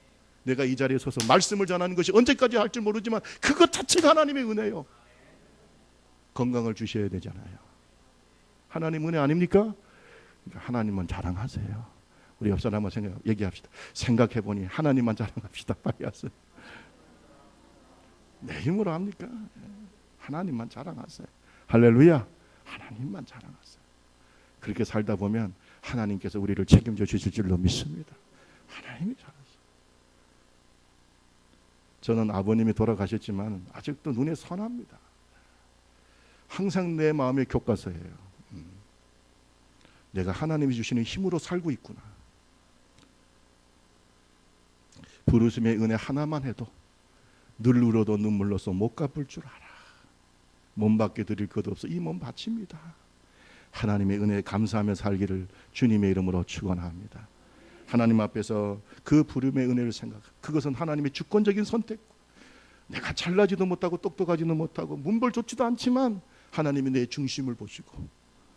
내가 이 자리에 서서 말씀을 전하는 것이 언제까지 할지 모르지만 그것 자체가 하나님의 은혜예요. 건강을 주셔야 되잖아요. 하나님 은혜 아닙니까? 그러니까 하나님만 자랑하세요. 우리 옆 사람 한번 얘기합시다. 생각해보니 하나님만 자랑합시다. 빨리 하세요. 내 힘으로 합니까? 하나님만 자랑하세요. 할렐루야. 하나님만 자랑하세요. 그렇게 살다 보면 하나님께서 우리를 책임져 주실 줄로 믿습니다. 하나님이 잘하세요. 저는 아버님이 돌아가셨지만 아직도 눈에 선합니다. 항상 내 마음의 교과서예요. 내가 하나님이 주시는 힘으로 살고 있구나. 부르심의 은혜 하나만 해도 늘 울어도 눈물로서 못 갚을 줄 알아. 몸 밖에 드릴 것 없어 이 몸 바칩니다. 하나님의 은혜에 감사하며 살기를 주님의 이름으로 축원합니다. 하나님 앞에서 그 부름의 은혜를 그것은 하나님의 주권적인 선택. 내가 잘나지도 못하고 똑똑하지도 못하고 문벌 좋지도 않지만 하나님이 내 중심을 보시고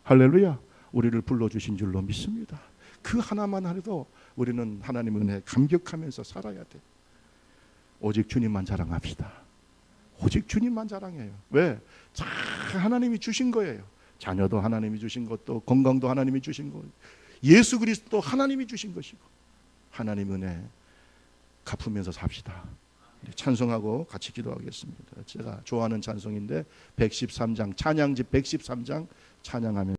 할렐루야 우리를 불러주신 줄로 믿습니다. 그 하나만 해도 우리는 하나님의 은혜에 감격하면서 살아야 돼. 오직 주님만 자랑합시다. 오직 주님만 자랑해요. 왜? 자, 하나님이 주신 거예요. 자녀도 하나님이 주신 것도 건강도 하나님이 주신 거 예수 그리스도 하나님이 주신 것이고 하나님 은혜 갚으면서 삽시다. 찬송하고 같이 기도하겠습니다. 제가 좋아하는 찬송인데 113장 찬양집 113장 찬양하면